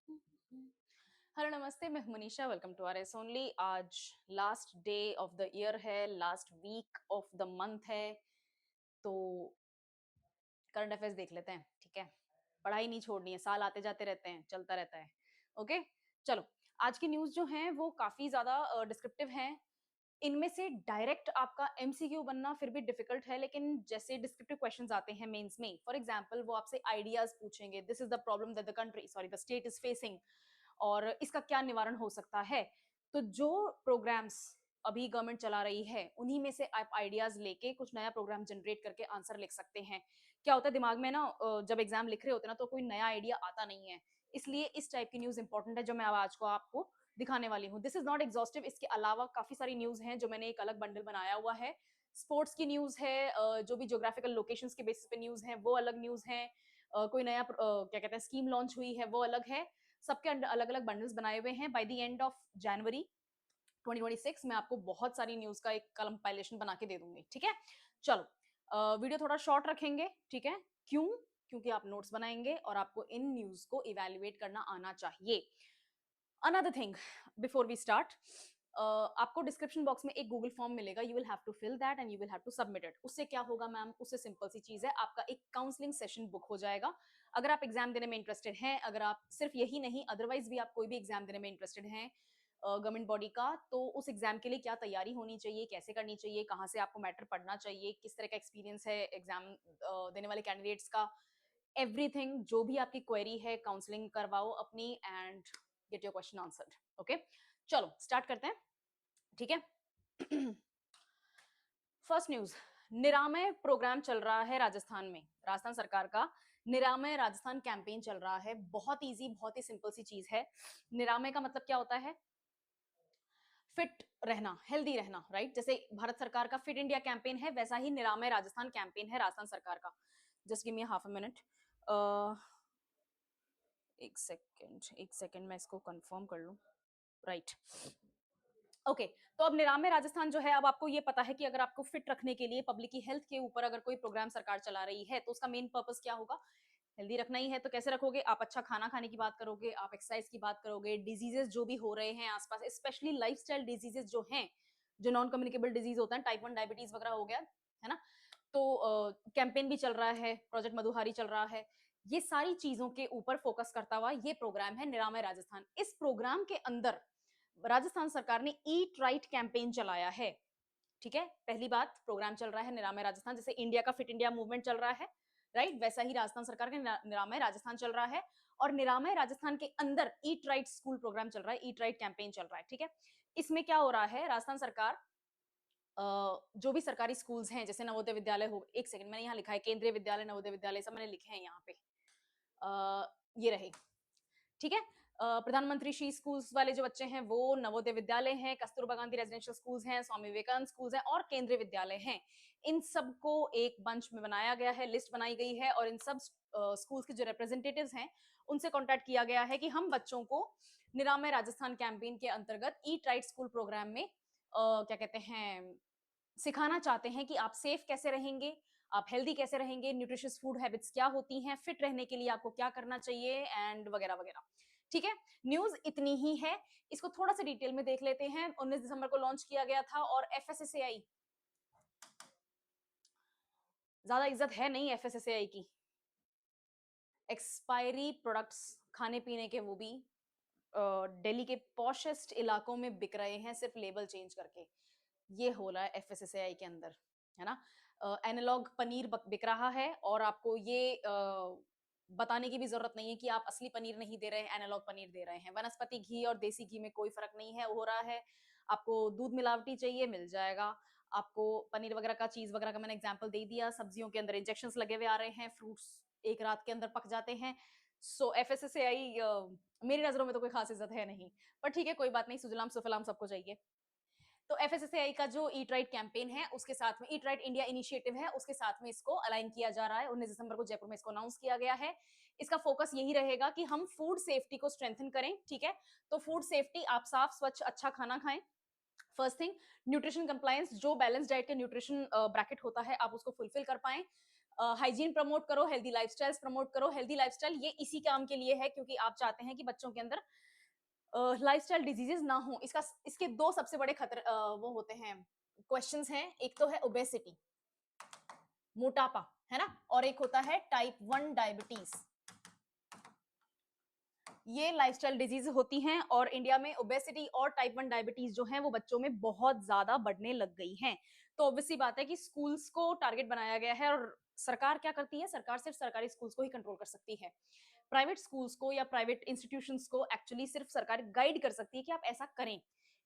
Hello नमस्ते, मैं हूं Manisha. Welcome to R S only. आज last day of the year है, last week of the month है, तो करंट अफेयर्स देख लेते हैं। ठीक है, पढ़ाई नहीं छोड़नी है, साल आते जाते रहते हैं, चलता रहता है। ओके, चलो। आज की न्यूज जो है वो काफी ज्यादा डिस्क्रिप्टिव हैं। इनमें से डायरेक्ट आपका एमसीक्यू बनना फिर भी डिफिकल्ट है, लेकिन जैसे डिस्क्रिप्टिव क्वेश्चंस आते हैं मेंस में, फॉर एग्जांपल वो आपसे आइडियाज पूछेंगे। This is the problem that the country, sorry, the state is facing, और इसका क्या निवारण हो सकता है। तो जो प्रोग्राम्स अभी गवर्नमेंट चला रही है उन्हीं में से आप आइडियाज लेके कुछ नया प्रोग्राम जनरेट करके आंसर लिख सकते हैं। क्या होता है दिमाग में ना, जब एग्जाम लिख रहे होते हैं ना, तो कोई नया आइडिया आता नहीं है। इसलिए इस टाइप की न्यूज इंपॉर्टेंट है जो मैं आज को आपको दिखाने वाली हूँ। दिस इज नॉट एग्जॉस्टिव, इसके अलावा काफी सारी न्यूज हैं जो मैंने एक अलग बंडल बनाया हुआ है। स्पोर्ट्स की न्यूज है, जो भी ज्योग्राफिकल लोकेशंस के बेसिस पे न्यूज है वो अलग न्यूज है, कोई नया क्या कहते हैं स्कीम लॉन्च हुई है वो अलग है। सबके अलग अलग बंडल्स बनाए हुए हैं। By the end of January 2026 मैं आपको बहुत सारी न्यूज का एक कंपाइलेशन बना के दे दूंगी। ठीक है, चलो। वीडियो थोड़ा शॉर्ट रखेंगे, ठीक है। क्यों? क्योंकि आप नोट्स बनाएंगे और आपको इन न्यूज को इवेल्युएट करना आना चाहिए। Another thing before we start, आपको डिस्क्रिप्शन बॉक्स में एक गूगल फॉर्म मिलेगा। You will have to fill that and you will have to submit it. उससे क्या होगा मैम? उससे सिंपल सी चीज है, आपका एक काउंसलिंग सेशन बुक हो जाएगा। अगर आप एग्जाम देने में इंटरेस्टेड हैं, अगर आप सिर्फ यही नहीं अदरवाइज भी आप कोई भी एग्जाम देने में इंटरेस्टेड हैं गवर्नमेंट बॉडी का, तो उस एग्जाम के लिए क्या तैयारी होनी चाहिए, कैसे करनी चाहिए, कहाँ से आपको मैटर पढ़ना चाहिए, किस तरह का एक्सपीरियंस है एग्जाम देने वाले कैंडिडेट्स का, एवरीथिंग, जो भी आपकी क्वेरी है काउंसलिंग करवाओ अपनी and get your question answered. Okay, चलो स्टार्ट करते हैं। ठीक है। फर्स्ट न्यूज, निरामय प्रोग्राम चल रहा है राजस्थान में। राजस्थान सरकार का निरामय राजस्थान कैंपेन चल रहा है। बहुत इजी, बहुत ही सिंपल सी चीज है। निरामय का मतलब क्या होता है? फिट रहना, हेल्दी रहना, राइट। जैसे भारत सरकार का फिट इंडिया कैंपेन है, वैसा ही निरामय राजस्थान कैंपेन है राजस्थान सरकार का। Just give me half a minute, एक सेकेंड, एक सेकेंड, मैं इसको कंफर्म कर लूं। Right, okay. तो अब निरामय राजस्थान जो है, अब आपको ये पता है कि अगर आपको फिट रखने के लिए पब्लिक की हेल्थ के ऊपर अगर कोई प्रोग्राम सरकार चला रही है, तो उसका मेन पर्पस क्या होगा? हेल्दी रखना ही है। तो कैसे रखोगे? आप अच्छा खाना खाने की बात करोगे, आप एक्सरसाइज की बात करोगे, डिजीजेस जो भी हो रहे हैं आसपास, स्पेशली लाइफस्टाइल डिजीजेस जो हैं, जो नॉन कम्युनिकेबल डिजीज होता है, टाइप 1 डायबिटीज वगैरह हो गया, है ना। तो कैंपेन भी चल रहा है, प्रोजेक्ट मधुहारी चल रहा है। ये सारी चीजों के ऊपर फोकस करता हुआ ये प्रोग्राम है निरामय राजस्थान। इस प्रोग्राम के अंदर राजस्थान सरकार ने ईट राइट कैंपेन चलाया है। ठीक है, पहली बात, प्रोग्राम चल रहा है निरामय राजस्थान, जैसे इंडिया का फिट इंडिया मूवमेंट चल रहा है, राइट, वैसा ही राजस्थान सरकार का निरामय राजस्थान चल रहा है। और निरामय राजस्थान के अंदर ईट राइट स्कूल प्रोग्राम चल रहा है, ईट राइट कैंपेन चल रहा है। ठीक है, इसमें क्या हो रहा है, राजस्थान सरकार जो भी सरकारी स्कूल्स हैं, जैसे नवोदय विद्यालय हो, एक सेकंड, मैंने यहाँ लिखा है केंद्रीय विद्यालय, नवोदय विद्यालय, सब मैंने लिखे हैं यहाँ पे। ये रहे। ठीक है, प्रधानमंत्री श्री स्कूल्स वाले जो बच्चे हैं वो नवोदय विद्यालय हैं, कस्तूरबा गांधी रेजिडेंशियल स्कूल्स हैं, स्वामी विवेकानंद स्कूल्स हैं और केंद्रीय विद्यालय हैं। इन सबको एक बंच में बनाया गया है, लिस्ट बनाई गई है, और इन सब स्कूल्स के जो रिप्रेजेंटेटिव्स हैं उनसे कॉन्टेक्ट किया गया है कि हम बच्चों को निरामय राजस्थान कैंपेन के अंतर्गत ईट राइट स्कूल प्रोग्राम में क्या कहते हैं, सिखाना चाहते हैं कि आप सेफ कैसे रहेंगे, आप हेल्दी कैसे रहेंगे, न्यूट्रिशियस फूड हैबिट्स क्या होती हैं, फिट रहने के लिए आपको क्या करना चाहिए एंड वगैरह वगैरह। ठीक है, न्यूज इतनी ही है। इसको थोड़ा सा डिटेल में देख लेते हैं। 19 दिसंबर को लॉन्च किया गया था और एफएसएसएआई, ज्यादा इज्जत है नहीं एफएसएसएआई की। एक्सपायरी प्रोडक्ट्स खाने पीने के, वो भी दिल्ली के पॉशेस्ट इलाकों में बिक रहे हैं सिर्फ लेबल चेंज करके। ये हो रहा है एफएसएसएआई के अंदर, है ना। एनालॉग पनीर बिक रहा है और आपको ये बताने की भी जरूरत नहीं है कि आप असली पनीर नहीं दे रहे हैं, एनालॉग पनीर दे रहे हैं। वनस्पति घी और देसी घी में कोई फर्क नहीं है हो रहा है। आपको दूध मिलावटी चाहिए, मिल जाएगा। आपको पनीर वगैरह का, चीज वगैरह का मैंने एग्जांपल दे दिया। सब्जियों के अंदर इंजेक्शंस लगे हुए आ रहे हैं, फ्रूट्स एक रात के अंदर पक जाते हैं। सो एफएसएसएआई मेरी नजरों में तो कोई खास इज्जत है नहीं, पर ठीक है, कोई बात नहीं, सुजलाम सुफलाम सबको चाहिए। तो एफएसएसएआई का जो ईट राइट कैंपेन है उसके साथ में, ईट राइट इंडिया इनिशिएटिव है, उसके साथ में इसको अलाइन किया जा रहा है। 19 दिसंबर को जयपुर में इसको अनाउंस किया गया है। इसका फोकस यही रहेगा कि हम फूड सेफ्टी को स्ट्रेंथन करें। ठीक है, तो फूड सेफ्टी, आप साफ स्वच्छ अच्छा खाना खाएं। फर्स्ट थिंग, न्यूट्रिशन कंप्लायंस, जो बैलेंस डाइट का न्यूट्रिशन ब्रैकेट होता है आप उसको फुलफिल कर पाएं। हाइजीन प्रमोट करो, हेल्दी लाइफस्टाइल्स प्रमोट करो। हेल्दी लाइफस्टाइल ये इसी काम के लिए है क्योंकि आप चाहते हैं कि बच्चों के अंदर लाइफस्टाइल डिजीजेस ना हो। इसके दो सबसे बड़े खतरे वो होते हैं, क्वेश्चंस हैं। एक तो है ओबेसिटी, मोटापा, है ना, और एक होता है टाइप 1 डायबिटीज। ये लाइफस्टाइल डिजीज होती हैं और इंडिया में ओबेसिटी और टाइप 1 डायबिटीज जो है वो बच्चों में बहुत ज्यादा बढ़ने लग गई हैं। तो ऑब्वियसली बात है कि स्कूल्स को टारगेट बनाया गया है और सरकार क्या करती है, सरकार सिर्फ सरकारी स्कूल्स को ही कंट्रोल कर सकती है। प्राइवेट स्कूल्स को या प्राइवेट इंस्टीट्यूशंस को एक्चुअली सिर्फ सरकार गाइड कर सकती है कि आप ऐसा करें,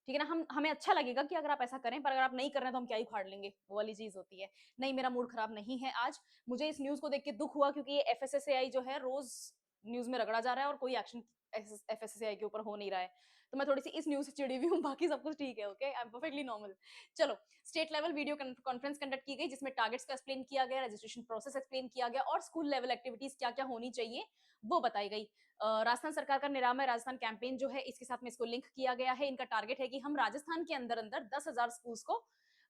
ठीक है ना। हमें अच्छा लगेगा कि अगर आप ऐसा करें, पर अगर आप नहीं कर रहे हैं तो हम क्या ही उखाड़ लेंगे, वो वाली चीज होती है। नहीं, मेरा मूड खराब नहीं है आज, मुझे इस न्यूज को देख के दुख हुआ क्योंकि ये एफएसएसएआई जो है रोज न्यूज में रगड़ा जा रहा है और कोई एक्शन एफएसएसएआई के ऊपर हो नहीं रहा है। तो मैं थोड़ी सी इस न्यूज से चिड़ी हुई हूँ, बाकी सब कुछ ठीक है। Okay, I am perfectly normal. चलो, state level video conference conduct की गई जिसमें टारगेट्स का एक्सप्लेन किया गया, रजिस्ट्रेशन प्रोसेस एक्सप्लेन किया गया और स्कूल लेवल एक्टिविटीज क्या क्या होनी चाहिए वो बताई गई। राजस्थान सरकार का निरामय राजस्थान कैंपेन जो है इसके साथ में इसको लिंक किया गया है। इनका टारगेट है कि हम राजस्थान के अंदर अंदर 10,000 स्कूल्स को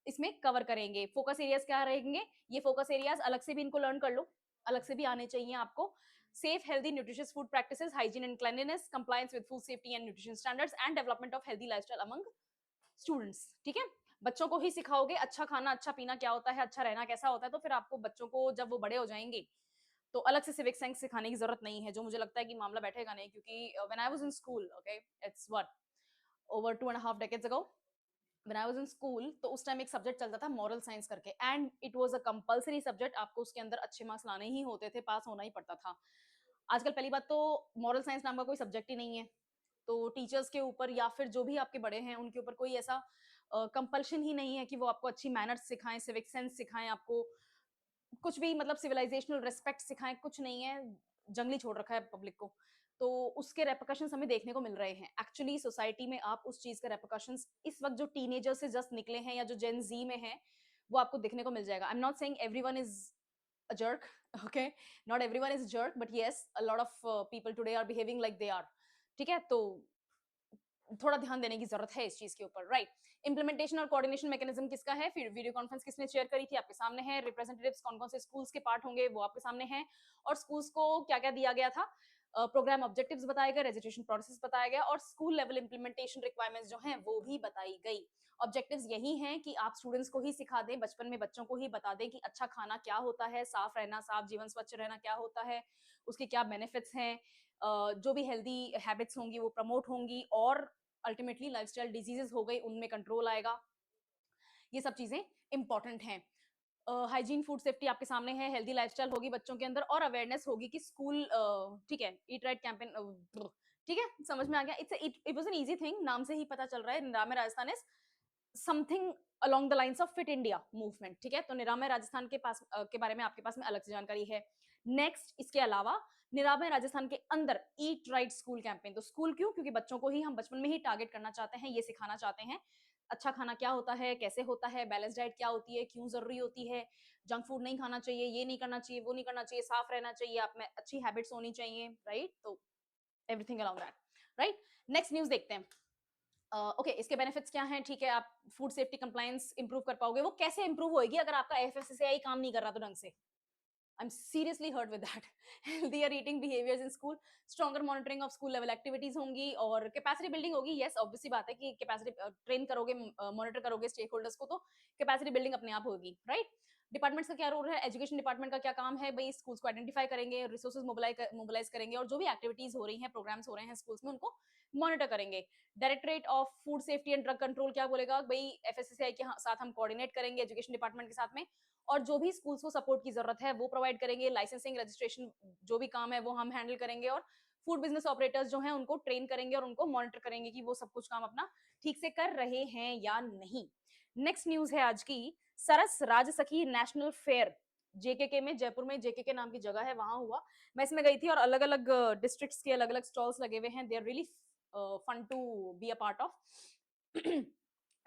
इसमें कवर करेंगे। फोकस एरियाज क्या रहेंगे, ये फोकस एरियाज अलग से भी इनको लर्न कर लो, अलग से भी आने चाहिए आपको। safe healthy nutritious food practices, hygiene and cleanliness, compliance with food safety and nutrition standards and development of healthy lifestyle among students। ठीक है, बच्चों को ही सिखाओगे अच्छा खाना अच्छा पीना क्या होता है, अच्छा रहना कैसा होता है, तो फिर आपको बच्चों को जब वो बड़े हो जाएंगे तो अलग से सिविक सेंस सिखाने की जरूरत नहीं है, जो मुझे लगता है कि मामला बैठेगा नहीं। क्योंकि when I was in school, okay, it's what over 2.5 decades ago, when I was in school, तो उस टाइम एक सब्जेक्ट चलता था मॉरल साइंस करके, and it was a compulsory subject. आपको उसके अंदर अच्छे मार्क्स लाने ही होते थे, पास होना ही पड़ता था। आजकल पहली बात तो मॉरल साइंस नाम का कोई सब्जेक्ट ही नहीं है, तो टीचर्स के ऊपर या फिर जो भी आपके बड़े हैं उनके ऊपर कोई ऐसा कंपल्शन ही नहीं है कि वो आपको अच्छी मैनर्स सिखाएं, सिविक सेंस सिखाएं, आपको कुछ भी मतलब सिविलाइजेशनल रिस्पेक्ट सिखाएं, कुछ नहीं है। जंगली छोड़ रखा है पब्लिक को। तो उसके रेपरकशंस हमें देखने को मिल रहे हैं एक्चुअली सोसाइटी में। आप उस चीज के रेपरकशंस इस वक्त जो टीनेजर से जस्ट निकले हैं या जो जेन जी में है वो आपको देखने को मिल जाएगा। आई am not saying everyone is a jerk, okay, not everyone is jerk, but yes, a lot of people today are behaving like they are। ठीक है, तो थोड़ा ध्यान देने की जरूरत है इस चीज के ऊपर, राइट। इंप्लीमेंटेशन और कोऑर्डिनेशन मैकेनिज्म किसका है, फिर वीडियो कॉन्फ्रेंस किसने शेयर करी थी आपके सामने है, रिप्रेजेंटेटिव्स कौन कौन से स्कूल्स के पार्ट होंगे वो आपके सामने हैं, और स्कूल्स को क्या क्या दिया गया था, प्रोग्राम ऑब्जेक्टिव्स बताए गए, रजिस्ट्रेशन प्रोसेस बताया गया और स्कूल लेवल इंप्लीमेंटेशन रिक्वायरमेंट्स जो हैं वो भी बताई गई। ऑब्जेक्टिव्स यही हैं कि आप स्टूडेंट्स को ही सिखा दें, बचपन में बच्चों को ही बता दें कि अच्छा खाना क्या होता है, साफ रहना, साफ जीवन, स्वच्छ रहना क्या होता है, उसके क्या बेनिफिट्स हैं, जो भी हेल्दी हैबिट्स होंगी वो प्रमोट होंगी और अल्टीमेटली लाइफस्टाइल डिजीजेस हो गई उनमें कंट्रोल आएगा। ये सब चीजें इंपॉर्टेंट हैं। हाइजीन फूड सेफ्टी आपके सामने है, हेल्दी लाइफस्टाइल होगी बच्चों के अंदर और अवेयरनेस होगी कि स्कूल, ठीक है, ईट राइट कैंपेन, ठीक है, समझ में आ गया। It was an easy thing, नाम से ही पता चल रहा है निरामय Rajasthan is something along the lines of fit India movement. ठीक है, तो निरामय राजस्थान के पास के बारे में आपके पास में अलग से जानकारी है। नेक्स्ट, इसके अलावा निरामय राजस्थान के अंदर ईट राइट स्कूल कैंपेन। तो स्कूल क्यों, क्योंकि बच्चों को ही हम बचपन में ही टारगेट करना चाहते हैं, ये सिखाना चाहते हैं अच्छा खाना क्या होता है, कैसे होता है, बैलेंस डाइट क्या होती है, क्यों जरूरी होती है, जंक फूड नहीं खाना चाहिए, ये नहीं करना चाहिए, वो नहीं करना चाहिए, साफ रहना चाहिए, आप में अच्छी हैबिट्स होनी चाहिए, राइट। तो everything around that, right. Next news देखते हैं। ओके, इसके बेनिफिट्स क्या हैं, ठीक है, आप फूड सेफ्टी कंप्लायंस इंप्रूव कर पाओगे। वो कैसे इंप्रूव होएगी अगर आपका एफएसएसएआई काम नहीं कर रहा तो ढंग से। I'm seriously hurt with that। Healthier eating behaviors in school, stronger monitoring of school level activities होंगी और कैपेसिटी बिल्डिंग होगी। यस, ऑब्वियस सी बात है कि कैपेसिटी ट्रेन करोगे, मॉनिटर करोगे स्टेक होल्डर्स को तो कैपेसिटी बिल्डिंग अपने आप होगी, राइट। डिपार्टमेंट्स का क्या रोल है, एजुकेशन डिपार्टमेंट का क्या काम है भाई, स्कूल्स को आइडेंटिफाई करेंगे, रिसोर्सेज मोबिलाइज करेंगे और जो भी एक्टिविटीज हो रही हैं, प्रोग्राम्स हो रहे हैं स्कूल्स में उनको मॉनिटर करेंगे। Directorate of food safety and drug control क्या बोलेगा भाई, एफएसएसएआई के साथ हम कोऑर्डिनेट करेंगे एजुकेशन डिपार्टमेंट के साथ में और जो भी स्कूल्स को सपोर्ट की जरूरत है वो प्रोवाइड करेंगे। लाइसेंसिंग रजिस्ट्रेशन जो भी काम है वो हम हैंडल करेंगे और फूड बिजनेस ऑपरेटर्स जो हैं उनको ट्रेन करेंगे और उनको मॉनिटर करेंगे कि वो सब कुछ काम अपना ठीक से कर रहे हैं या नहीं। नेक्स्ट न्यूज है आज की, सरस राज सखी नेशनल फेयर जेकेके में, जयपुर में जेकेके नाम की जगह है, वहां हुआ। मैं इसमें गई थी और अलग अलग डिस्ट्रिक्ट्स के अलग अलग स्टॉल्स लगे हुए हैं। They are really fun to be a part of,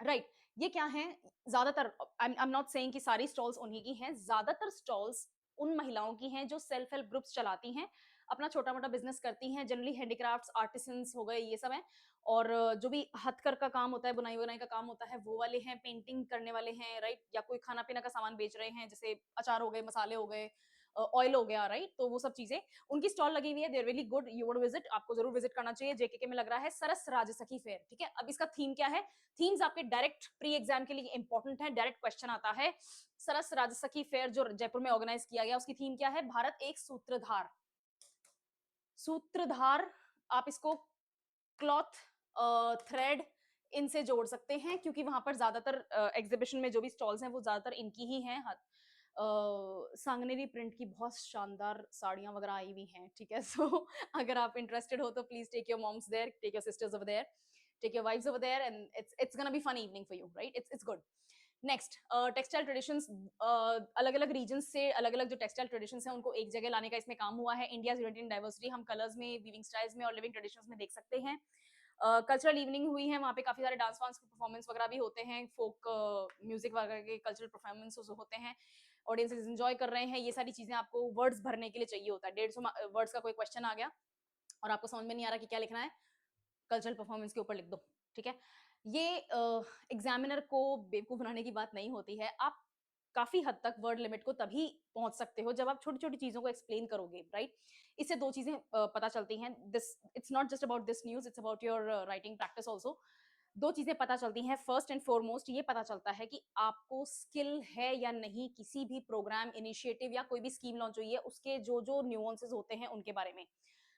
right. ये क्या है, ज्यादातर, आई एम नॉट सेइंग कि सारी स्टॉल्स उन्हीं की हैं, ज्यादातर स्टॉल्स उन महिलाओं की हैं जो सेल्फ हेल्प ग्रुप्स चलाती हैं, अपना छोटा-मोटा बिज़नेस करती हैं, जनरली हैंडीक्राफ्ट्स, आर्टिसंस हो गए, ये सब हैं। और जो भी हथकर का काम होता है, बुनाई-वुनाई का काम होता है, वो वाले हैं, पेंटिंग करने वाले हैं, राइट? या कोई खाना-पीना का सामान बेच रहे हैं, जैसे अचार हो गए, मसाले हो गए, ऑयल हो गया, राइट? तो वो सब चीज़ें, उनकी स्टॉल लगी हुई है, they are really good, you want to visit, आपको ज़रूर विज़िट करना चाहिए। जेकेके में लग रहा है सरस राजसखी फेयर, ठीक है? अब इसका थीम क्या है? थीम्स आपके डायरेक्ट प्री एग्ज़ाम के लिए इंपॉर्टेंट है, डायरेक्ट क्वेश्चन आता है। सरस राजसखी फेयर जो जयपुर में ऑर्गेनाइज़ किया गया, उसकी थीम क्या है? भारत एक सूत्रधार। सूत्रधार, आप इसको क्लॉथ, थ्रेड, इनसे जोड़ सकते हैं, क्योंकि वहां पर ज्यादातर एग्जीबिशन में जो भी स्टॉल्स हैं वो ज्यादातर इनकी ही हैं। सांगनेरी प्रिंट की बहुत शानदार साड़ियां वगैरह आई हुई हैं, ठीक है? सो अगर आप इंटरेस्टेड हो तो please take your moms there, take your sisters over there, take your wifes over there, and it's gonna be fun evening for you, right? It's good. Next, textile traditions, अलग अलग रीजन से अलग अलग जो textile traditions हैं उनको एक जगह लाने का इसमें काम हुआ है। इंडिया यूनिटी इन डाइवर्सिटी हम कलर्स में, वीविंग स्टाइल्स में और लिविंग ट्रेडिशंस में देख सकते हैं। कल्चरल इवनिंग हुई है, वहाँ पे काफी सारे डांस वांस परफॉर्मेंस वगैरह भी होते हैं, फोक म्यूजिक वगैरह के कल्चरल परफॉर्मेंस होते हैं, ऑडियंसेस एंजॉय कर रहे हैं। ये सारी चीजें आपको वर्ड्स भरने के लिए चाहिए होता है। 150 वर्ड्स का कोई क्वेश्चन आ गया और आपको समझ में नहीं आ रहा कि क्या लिखना है, कल्चरल परफॉर्मेंस के ऊपर लिख दो, ठीक है? ये एग्जामिनर को बेवकूफ बनाने की बात नहीं होती है। आप काफी हद तक वर्ड लिमिट को तभी पहुंच सकते हो जब आप छोटी छोटी चीजों को एक्सप्लेन करोगे, राइट? इससे दो चीजें पता चलती हैं। This it's not just about this news, it's about your writing practice also. दो चीजें पता चलती हैं। फर्स्ट एंड फॉरमोस्ट ये पता चलता है कि आपको स्किल है या नहीं किसी भी प्रोग्राम, इनिशिएटिव या कोई भी स्कीम लॉन्च हुई है उसके जो जो न्यूएंसेस होते हैं उनके बारे में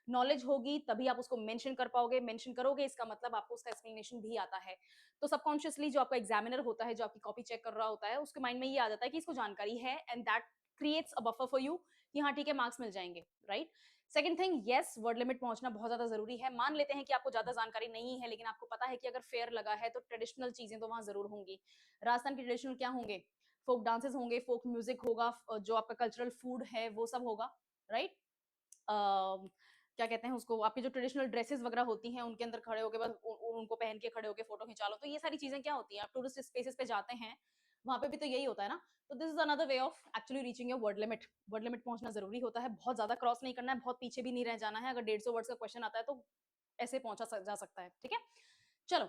नॉलेज होगी, तभी आप उसको मेंशन कर पाओगे। मेंशन करोगे इसका मतलब आपको उसका एक्सप्लेनेशन भी आता है। तो सबकॉन्शियसली जो आपका एग्जामिनर होता है, जो आपकी कॉपी चेक कर रहा होता है, उसके माइंड में ये आ जाता है कि इसको जानकारी है, and that creates a buffer for you कि हाँ ठीक है, मार्क्स मिल जाएंगे, right? Second thing, yes, word limit पहुंचना बहुत ज्यादा जरूरी है। मान लेते हैं कि आपको ज्यादा जानकारी नहीं है, लेकिन आपको पता है कि अगर फेयर लगा है तो ट्रेडिशनल चीजें तो वहां जरूर होंगी। राजस्थान की ट्रेडिशनल क्या होंगे? फोक डांसेस होंगे, फोक म्यूजिक होगा, जो आपका कल्चरल फूड है वो सब होगा, राइट? क्या कहते हैं उसको, आपकी जो ट्रेडिशनल ड्रेसेस वगैरह होती हैं उनके अंदर खड़े होके बस उनको पहन के खड़े होके फोटो खिंचा लो। तो ये सारी चीजें क्या होती हैं, आप टूरिस्ट स्पेसेस पे जाते हैं, वहां पे भी तो यही होता है ना। तो this is another way of actually reaching your word limit. Word limit पहुंचना जरूरी होता है, बहुत ज्यादा क्रॉस नहीं करना है, बहुत पीछे भी नहीं रह जाना है। अगर 150 वर्ड्स का क्वेश्चन आता है तो ऐसे पहुंचा जा सकता है, ठीक है? चलो,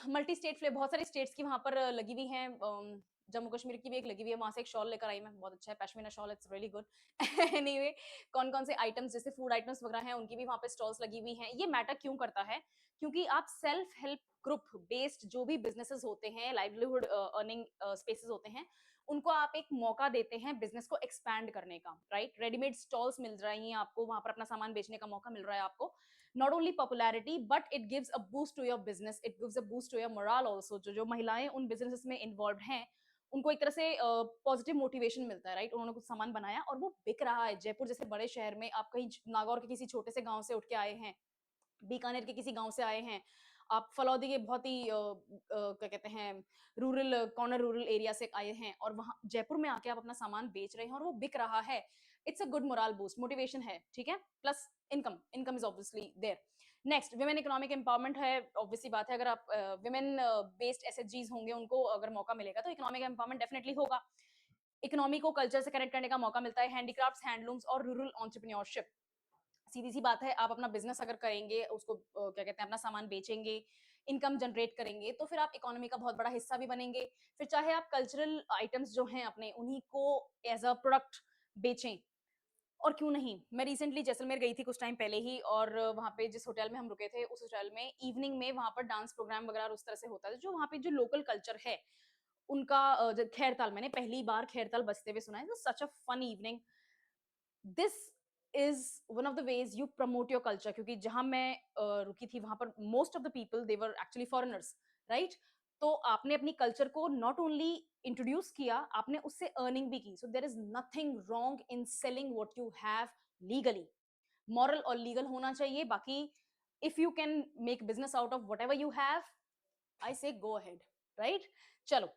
मल्टी स्टेट फ्लेवर, बहुत सारी स्टेट्स की वहां पर लगी हुई हैं। जम्मू कश्मीर की भी एक लगी हुई है, वहां से एक शॉल लेकर आई मैं, बहुत अच्छा है, pashmina shawl, it's really good. Anyway, कौन कौन से आइटम्स जैसे फूड आइटम्स वगैरह हैं उनकी भी वहां पे स्टॉल्स लगी हुई हैं। ये मैटर क्यों करता है? क्योंकि आप सेल्फ हेल्प ग्रुप बेस्ड जो भी बिजनेसेस होते हैं, लाइवलीहुड अर्निंग स्पेसेस होते हैं, उनको आप एक मौका देते हैं बिजनेस को एक्सपैंड करने का, राइट? रेडीमेड स्टॉल्स मिल रही हैं आपको, वहां पर अपना सामान बेचने का मौका मिल रहा है आपको। not only popularity but it gives a boost to your business, it gives a boost to your morale also। जो जो महिलाएं उन बिजनेसेस में इन्वॉल्व हैं उनको एक तरह से पॉजिटिव मोटिवेशन मिलता है, राइट? उन्होंने कुछ सामान बनाया और वो बिक रहा है। जयपुर जैसे बड़े शहर में, आप कहीं नागौर के किसी छोटे से गांव से उठ के आए हैं, बीकानेर के किसी गांव से आए हैं, आप फलौदी के बहुत ही क्या कहते हैं, रूरल कॉर्नर, रूरल एरिया से आए हैं, और वहां जयपुर में आके आप अपना सामान बेच रहे हैं और वो बिक रहा है। It's a good moral boost, motivation है, ठीक है? Plus income, income is obviously there. Next, women economic empowerment है, ऑब्वियसली बात है। अगर आप वुमेन बेस्ड एसएचजीज होंगे, उनको अगर मौका मिलेगा तो इकोनॉमिक एम्पावरमेंट डेफिनेटली होगा। इकोनॉमी को कल्चर से कनेक्ट करने का मौका मिलता है। हैंडीक्राफ्ट्स, हैंडलूम्स और रूरल एंटरप्रेन्योरशिप, सीधी सी बात है, आप अपना बिजनेस अगर करेंगे, उसको क्या कहते हैं, अपना सामान बेचेंगे, इनकम जनरेट करेंगे, तो फिर आप इकोनॉमी का बहुत बड़ा हिस्सा भी बनेंगे। फिर चाहे आप कल्चरल आइटम्स जो हैं अपने, उन्हीं को एज अ प्रोडक्ट बेचें, और क्यों नहीं। मैं रिसेंटली जैसलमेर गई थी कुछ टाइम पहले ही, और वहां पे जिस होटल में हम रुके थे, उस होटल में इवनिंग में वहां पर डांस प्रोग्राम वगैरह उस तरह से होता है, जो वहां पे जो लोकल कल्चर है उनका। खैरताल, मैंने पहली बार खैरताल बजते हुए सुना है, such a fun evening. This is one of the ways you promote your culture, क्योंकि जहां मैं रुकी थी वहां पर most of the people they were actually foreigners, right? तो आपने अपनी कल्चर को नॉट ओनली इंट्रोड्यूस किया, आपने उससे अर्निंग भी की। So there is nothing wrong in selling what you have legally. Moral और लीगल होना चाहिए, बाकी if you can make business out of whatever you have, I say go ahead, right? चलो,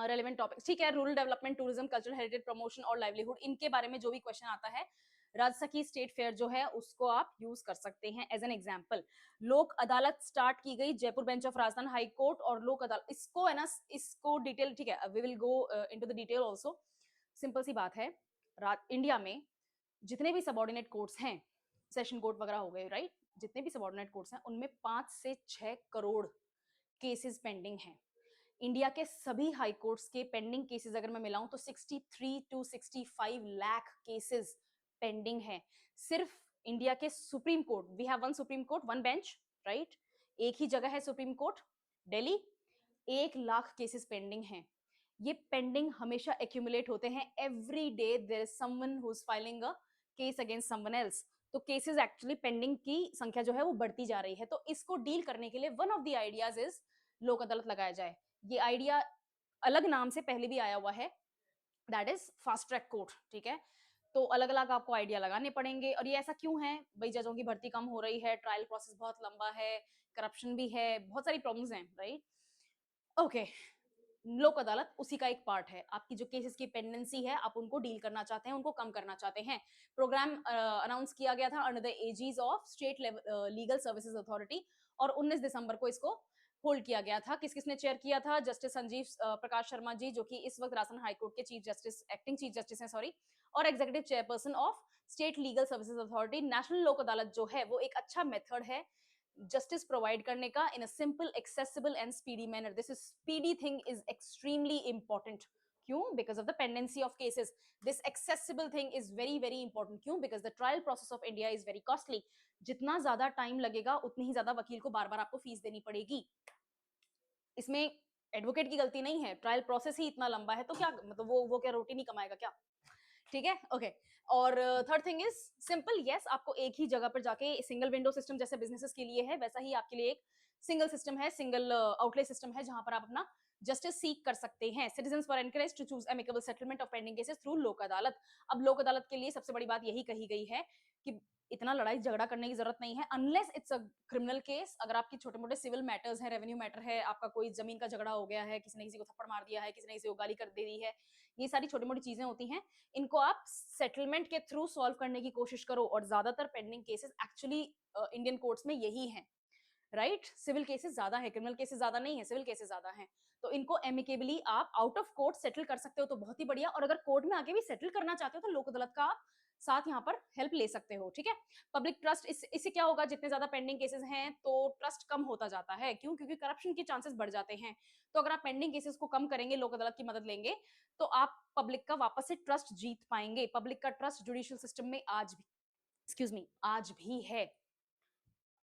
रेलेवेंट टॉपिक, ठीक है। Rural development, tourism, cultural heritage promotion और livelihood, इनके बारे में जो भी क्वेश्चन आता है, राजसखी स्टेट फेयर जो है उसको आप यूज कर सकते हैं एज एन एग्जाम्पल। लोक अदालत स्टार्ट की गई, Jaipur bench of Rajasthan high court और लोक अदालत, इसको है ना, इसको डिटेल, ठीक है, we will go into the detail also. Simple सी बात है, इंडिया में जितने भी सबऑर्डिनेट कोर्ट्स हैं, सेशन कोर्ट वगैरह हो गए, राइट, जितने भी सबऑर्डिनेट कोर्ट्स हैं उनमें 5 से 6 करोड़ केसेस पेंडिंग हैं। इंडिया के सभी हाई कोर्ट्स के पेंडिंग केसेस अगर मैं मिलाऊं तो 63 टू 65 लाख केसेस पेंडिंग हैं। सिर्फ इंडिया के supreme court, we have one supreme court, one bench, right, एक ही जगह है supreme court, Delhi, 1 lakh cases pending हैं। ये पेंडिंग हमेशा एक्यूमुलेट होते हैं, every day there is someone who is filing a case against someone else. तो केसेस एक्चुअली पेंडिंग की संख्या जो है वो बढ़ती जा रही है। तो इसको डील करने के लिए one of the ideas is लोक अदालत लगाया जाए। ये आइडिया अलग नाम से पहले भी आया हुआ है, that is fast track court, ठीक है। तो अलग अलग आपको आइडिया लगाने पड़ेंगे। और ये ऐसा क्यों है भाई? जजों की भर्ती कम हो रही है, ट्रायल प्रोसेस बहुत लंबा है, करप्शन भी है, बहुत सारी प्रॉब्लम्स हैं, राइट। ओके, लोक अदालत उसी का एक पार्ट है। आपकी जो केसेस की पेंडेंसी है, आप उनको डील करना चाहते हैं, उनको कम करना चाहते हैं। प्रोग्राम अनाउंस किया गया था under the aegis of state legal services authority, और 19 दिसंबर को इसको होल्ड किया गया था। किस किसने चेयर किया था? जस्टिस संजीव प्रकाश शर्मा जी, जो कि इस वक्त राजस्थान हाईकोर्ट के chief justice, acting chief justice हैं, सॉरी, और executive chairperson of state legal services authority. National Lok अदालत जो है वो एक अच्छा मेथड है जस्टिस प्रोवाइड करने का in a simple, accessible and speedy manner. This is speedy thing is extremely important. क्यों? Because of the pendency of cases. This accessible thing is very very important. क्यों? Because the trial process of India is very costly. जितना ज्यादा time लगेगा उतनी ही ज्यादा वकील को बार बार आपको फीस देनी पड़ेगी। इसमें एडवोकेट की गलती नहीं है, ट्रायल प्रोसेस ही इतना लंबा है, तो क्या मतलब वो क्या रोटी नहीं कमाएगा क्या? ठीक है, ओके। और third thing is simple, yes, आपको एक ही जगह पर जाके, सिंगल विंडो सिस्टम जैसे बिजनेसेस के लिए है, वैसा ही आपके लिए एक सिंगल सिस्टम है, सिंगल आउटलेट सिस्टम है, जहां पर आप अपना जस्टिस सीक कर सकते हैं। Citizens were encourage to choose amicable settlement of pending cases through Lok Adalat. अब लोक अदालत के लिए सबसे बड़ी बात यही कही गई है कि इतना लड़ाई झगड़ा करने की जरूरत नहीं है, unless it's a criminal case. अगर आपकी छोटे मोटे सिविल मैटर्स हैं, रेवेन्यू मैटर है, आपका कोई जमीन का झगड़ा हो गया है, किसी ने किसी को थप्पड़ मार दिया है, किसी ने किसी को गाली कर दे दी है, ये सारी छोटी मोटी चीजें होती हैं, इनको आप सेटलमेंट के थ्रू सॉल्व करने की कोशिश करो। और ज्यादातर pending cases actually Indian courts में यही हैं, राइट। सिविल केसेस ज्यादा है, क्रिमिनल केसेस ज्यादा नहीं है, सिविल केसेस ज्यादा हैं। तो इनको एमिकेबली आप आउट ऑफ कोर्ट सेटल कर सकते हो तो बहुत ही बढ़िया। और अगर कोर्ट में आके भी सेटल करना चाहते हो तो लोक अदालत का आप साथ यहाँ पर हेल्प ले सकते हो, ठीक है। पब्लिक ट्रस्ट, इससे क्या होगा? जितने ज्यादा पेंडिंग केसेस हैं तो ट्रस्ट कम होता जाता है। क्यों? क्योंकि करप्शन के चांसेस बढ़ जाते हैं। तो अगर आप पेंडिंग केसेस को कम करेंगे, लोक अदालत की मदद लेंगे, तो आप पब्लिक का वापस से ट्रस्ट जीत पाएंगे। पब्लिक का ट्रस्ट जुडिशियल सिस्टम में आज भी, एक्सक्यूज मी, आज भी है।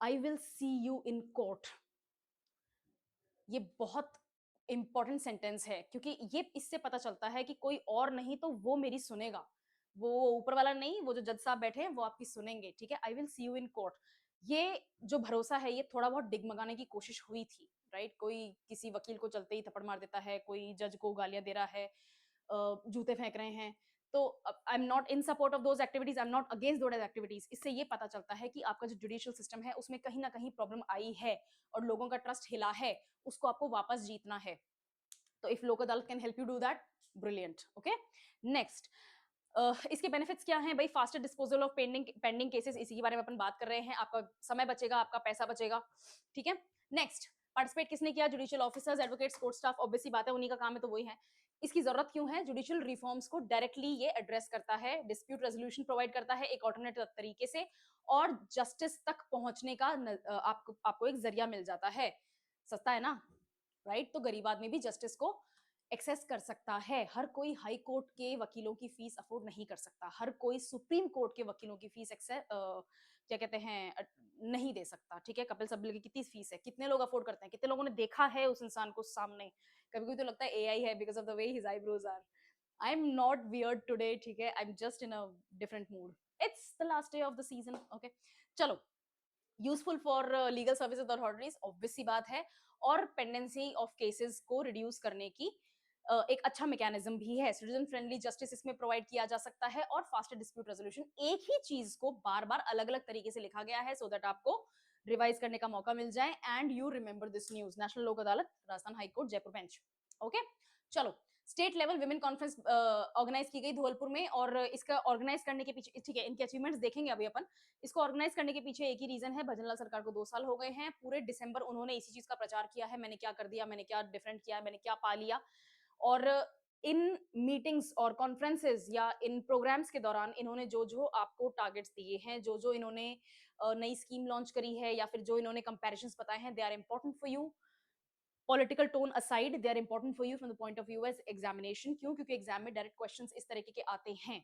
I will see you in court, ये बहुत इंपॉर्टेंट सेंटेंस है, क्योंकि ये इससे पता चलता है कि कोई और नहीं तो वो मेरी सुनेगा। वो ऊपर वाला नहीं, वो जो जज साहब बैठे हैं वो आपकी सुनेंगे, ठीक है। I will see you in court, ये जो भरोसा है ये थोड़ा बहुत डिगमगाने की कोशिश हुई थी, राइट। कोई किसी वकील को चलते ही थप्पड़ मार देता है, कोई जज को गालियां दे रहा है, जूते फेंक रहे हैं। तो आई am not in support of those activities, I am not against those activities. इससे ये पता चलता है कि आपका जो जुडिशियल सिस्टम है उसमें कहीं ना कहीं प्रॉब्लम आई है और लोगों का ट्रस्ट हिला है, उसको आपको वापस जीतना है। तो इफ लोक अदालत can help you do that, brilliant, okay. Next, इसके बेनिफिट्स क्या हैं भाई? Faster disposal of pending cases, इसी के बारे में अपन बात कर रहे हैं। आपका समय बचेगा, आपका पैसा बचेगा, ठीक है। नेक्स्ट, पार्टिसिपेट किसने किया? Judicial officers, advocates, court staff, obviously बात है, उन्हीं का काम है, तो वही है। इसकी जरूरत क्यों है? जुडिशियल रिफॉर्म्स को डायरेक्टली ये एड्रेस करता है, डिस्प्यूट रेजोल्यूशन प्रोवाइड करता है एक ऑल्टरनेटिव तरीके से, और जस्टिस तक पहुंचने का आपको एक जरिया मिल जाता है। सस्ता है ना, राइट। तो गरीब आदमी भी जस्टिस को एक्सेस कर सकता है। हर कोई हाई कोर्ट के वकीलों की फीस अफोर्ड नहीं कर सकता, हर कोई सुप्रीम कोर्ट के वकीलों की फीस क्या कहते हैं नहीं दे सकता, ठीक है। कपिल सिब्बल की कितनी फीस है? कितने लोग अफोर्ड करते हैं? कितने लोगों ने देखा है उस इंसान को सामने? कभी कभी तो लगता है एआई है, because of the way his eyebrows are. I am not weird today, ठीक है, I am just in a different mood, it's the last day of the season, okay. चलो, useful for legal services authorities, obvious सी बात है। और pendency of cases को reduce करने की एक अच्छा मैकेनिज्म भी है। सिटीजन फ्रेंडली जस्टिस इसमें प्रोवाइड किया जा सकता है, और फास्टर डिस्प्यूट रेजोल्यूशन। एक ही चीज को बार बार अलग अलग तरीके से लिखा गया है, सो दैट आपको रिवाइज करने का मौका मिल जाए, and you remember this news. National Lok Adalat, Rajasthan high court, Jaipur bench, okay. चलो, state level women conference organise की गई धौलपुर में, और इसका ऑर्गेनाइज करने के पीछे, ठीक है, इनके अचीवमेंट्स देखेंगे अभी अपन। इसको ऑर्गेनाइज करने के पीछे एक ही रीजन है, भजनलाल सरकार को 2 साल हो गए हैं। पूरे दिसंबर उन्होंने इसी चीज का प्रचार किया है, मैंने क्या कर दिया, मैंने क्या डिफरेंट किया, मैंने क्या पा लिया। और इन मीटिंग्स और कॉन्फ्रेंसेस या इन प्रोग्राम्स के दौरान इन्होंने जो आपको टारगेट्स दिए हैं, जो इन्होंने नई स्कीम लॉन्च करी है या फिर जो इन्होंने कंपैरिजंस बताए हैं, they are important for you. Political tone aside, they are important for you from the point of view as examination. क्यों? क्योंकि एग्जाम में डायरेक्ट क्वेश्चंस इस तरीके के आते हैं।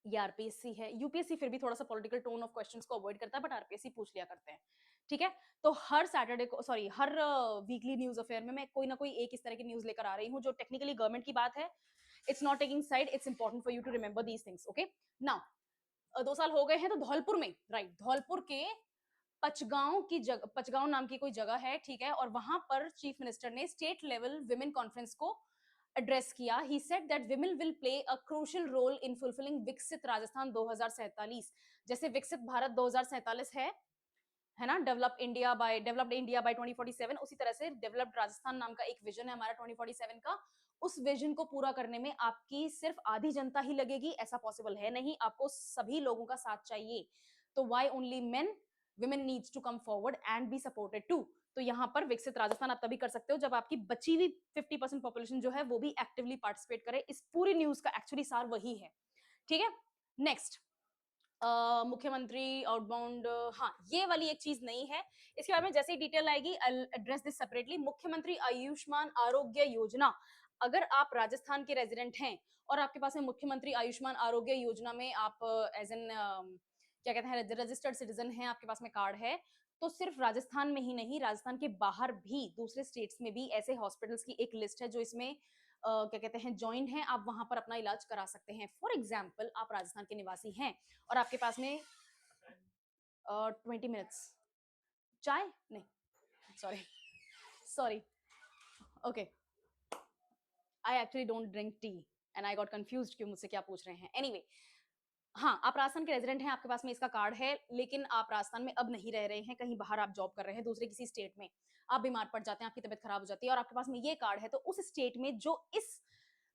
ये आरपीएससी है, यूपीएससी फिर भी थोड़ा सा पॉलिटिकल टोन ऑफ क्वेश्चंस को अवॉइड करता है, बट आरपीएससी पूछ लिया करते हैं। ठीक है, तो हर सैटरडे को, सॉरी, हर वीकली न्यूज अफेयर में मैं कोई ना कोई एक इस तरह की न्यूज लेकर आ रही हूँ जो टेक्निकली गवर्नमेंट की बात है। It's not taking side, it's important for you to remember these things. Okay, now 2 साल हो गए हैं, तो धौलपुर में, राइट, धौलपुर के पचगांव की जगह, पचगांव नाम की कोई जगह है, ठीक है, और वहां पर चीफ मिनिस्टर ने स्टेट लेवल विमेन कॉन्फ्रेंस को एड्रेस किया। He said that women will play a crucial role in fulfilling विकसित राजस्थान 2047। जैसे विकसित भारत 2047 है ना, डेवलप्ड इंडिया बाय 2047, उसी तरह से डेवलप्ड राजस्थान नाम का एक विजन है हमारा 2047 का। उस विजन को पूरा करने में आपकी सिर्फ आधी जनता ही लगेगी, ऐसा पॉसिबल है नहीं, आपको सभी लोगों का साथ चाहिए। तो why only men? Women needs to come forward and be supported too. तो यहाँ पर विकसित राजस्थान आप तभी कर सकते हो जब आपकी बची हुई 50% पॉपुलेशन जो है वो भी एक्टिवली पार्टिसिपेट करे। इस पूरी न्यूज का एक्चुअली सार वही है। ठीक है, नेक्स्ट, मुख्यमंत्री आउटबाउंड, हाँ, ये वाली एक चीज नहीं है, इसके बारे में जैसे ही डिटेल आएगी आई एड्रेस दिस सेपरेटली। मुख्यमंत्री आयुष्मान आरोग्य योजना, अगर आप राजस्थान के रेजिडेंट हैं और आपके पास में मुख्यमंत्री आयुष्मान आरोग्य योजना में आप एज एन क्या कहते हैं रजिस्टर्ड सिटीजन हैं, आपके पास में कार्ड है, तो सिर्फ राजस्थान में ही नहीं, राजस्थान के बाहर भी दूसरे स्टेट्स में भी ऐसे हॉस्पिटल्स की एक लिस्ट है जो इसमें क्या कहते हैं ज्वाइंट हैं, आप वहां पर अपना इलाज करा सकते हैं। फॉर एग्जाम्पल, आप राजस्थान के निवासी हैं और आपके पास में 20 मिनट्स चाय नहीं, sorry sorry, okay, I actually don't drink tea and I got confused क्यों मुझसे क्या पूछ रहे हैं। एनीवे, हाँ, आप राजस्थान के रेजिडेंट हैं, आपके पास में इसका कार्ड है, लेकिन आप राजस्थान में अब नहीं रह रहे हैं, कहीं बाहर आप जॉब कर रहे हैं दूसरे किसी स्टेट में, आप बीमार पड़ जाते हैं, आपकी तबीयत खराब हो जाती है और आपके पास में ये कार्ड है, तो उस स्टेट में जो इस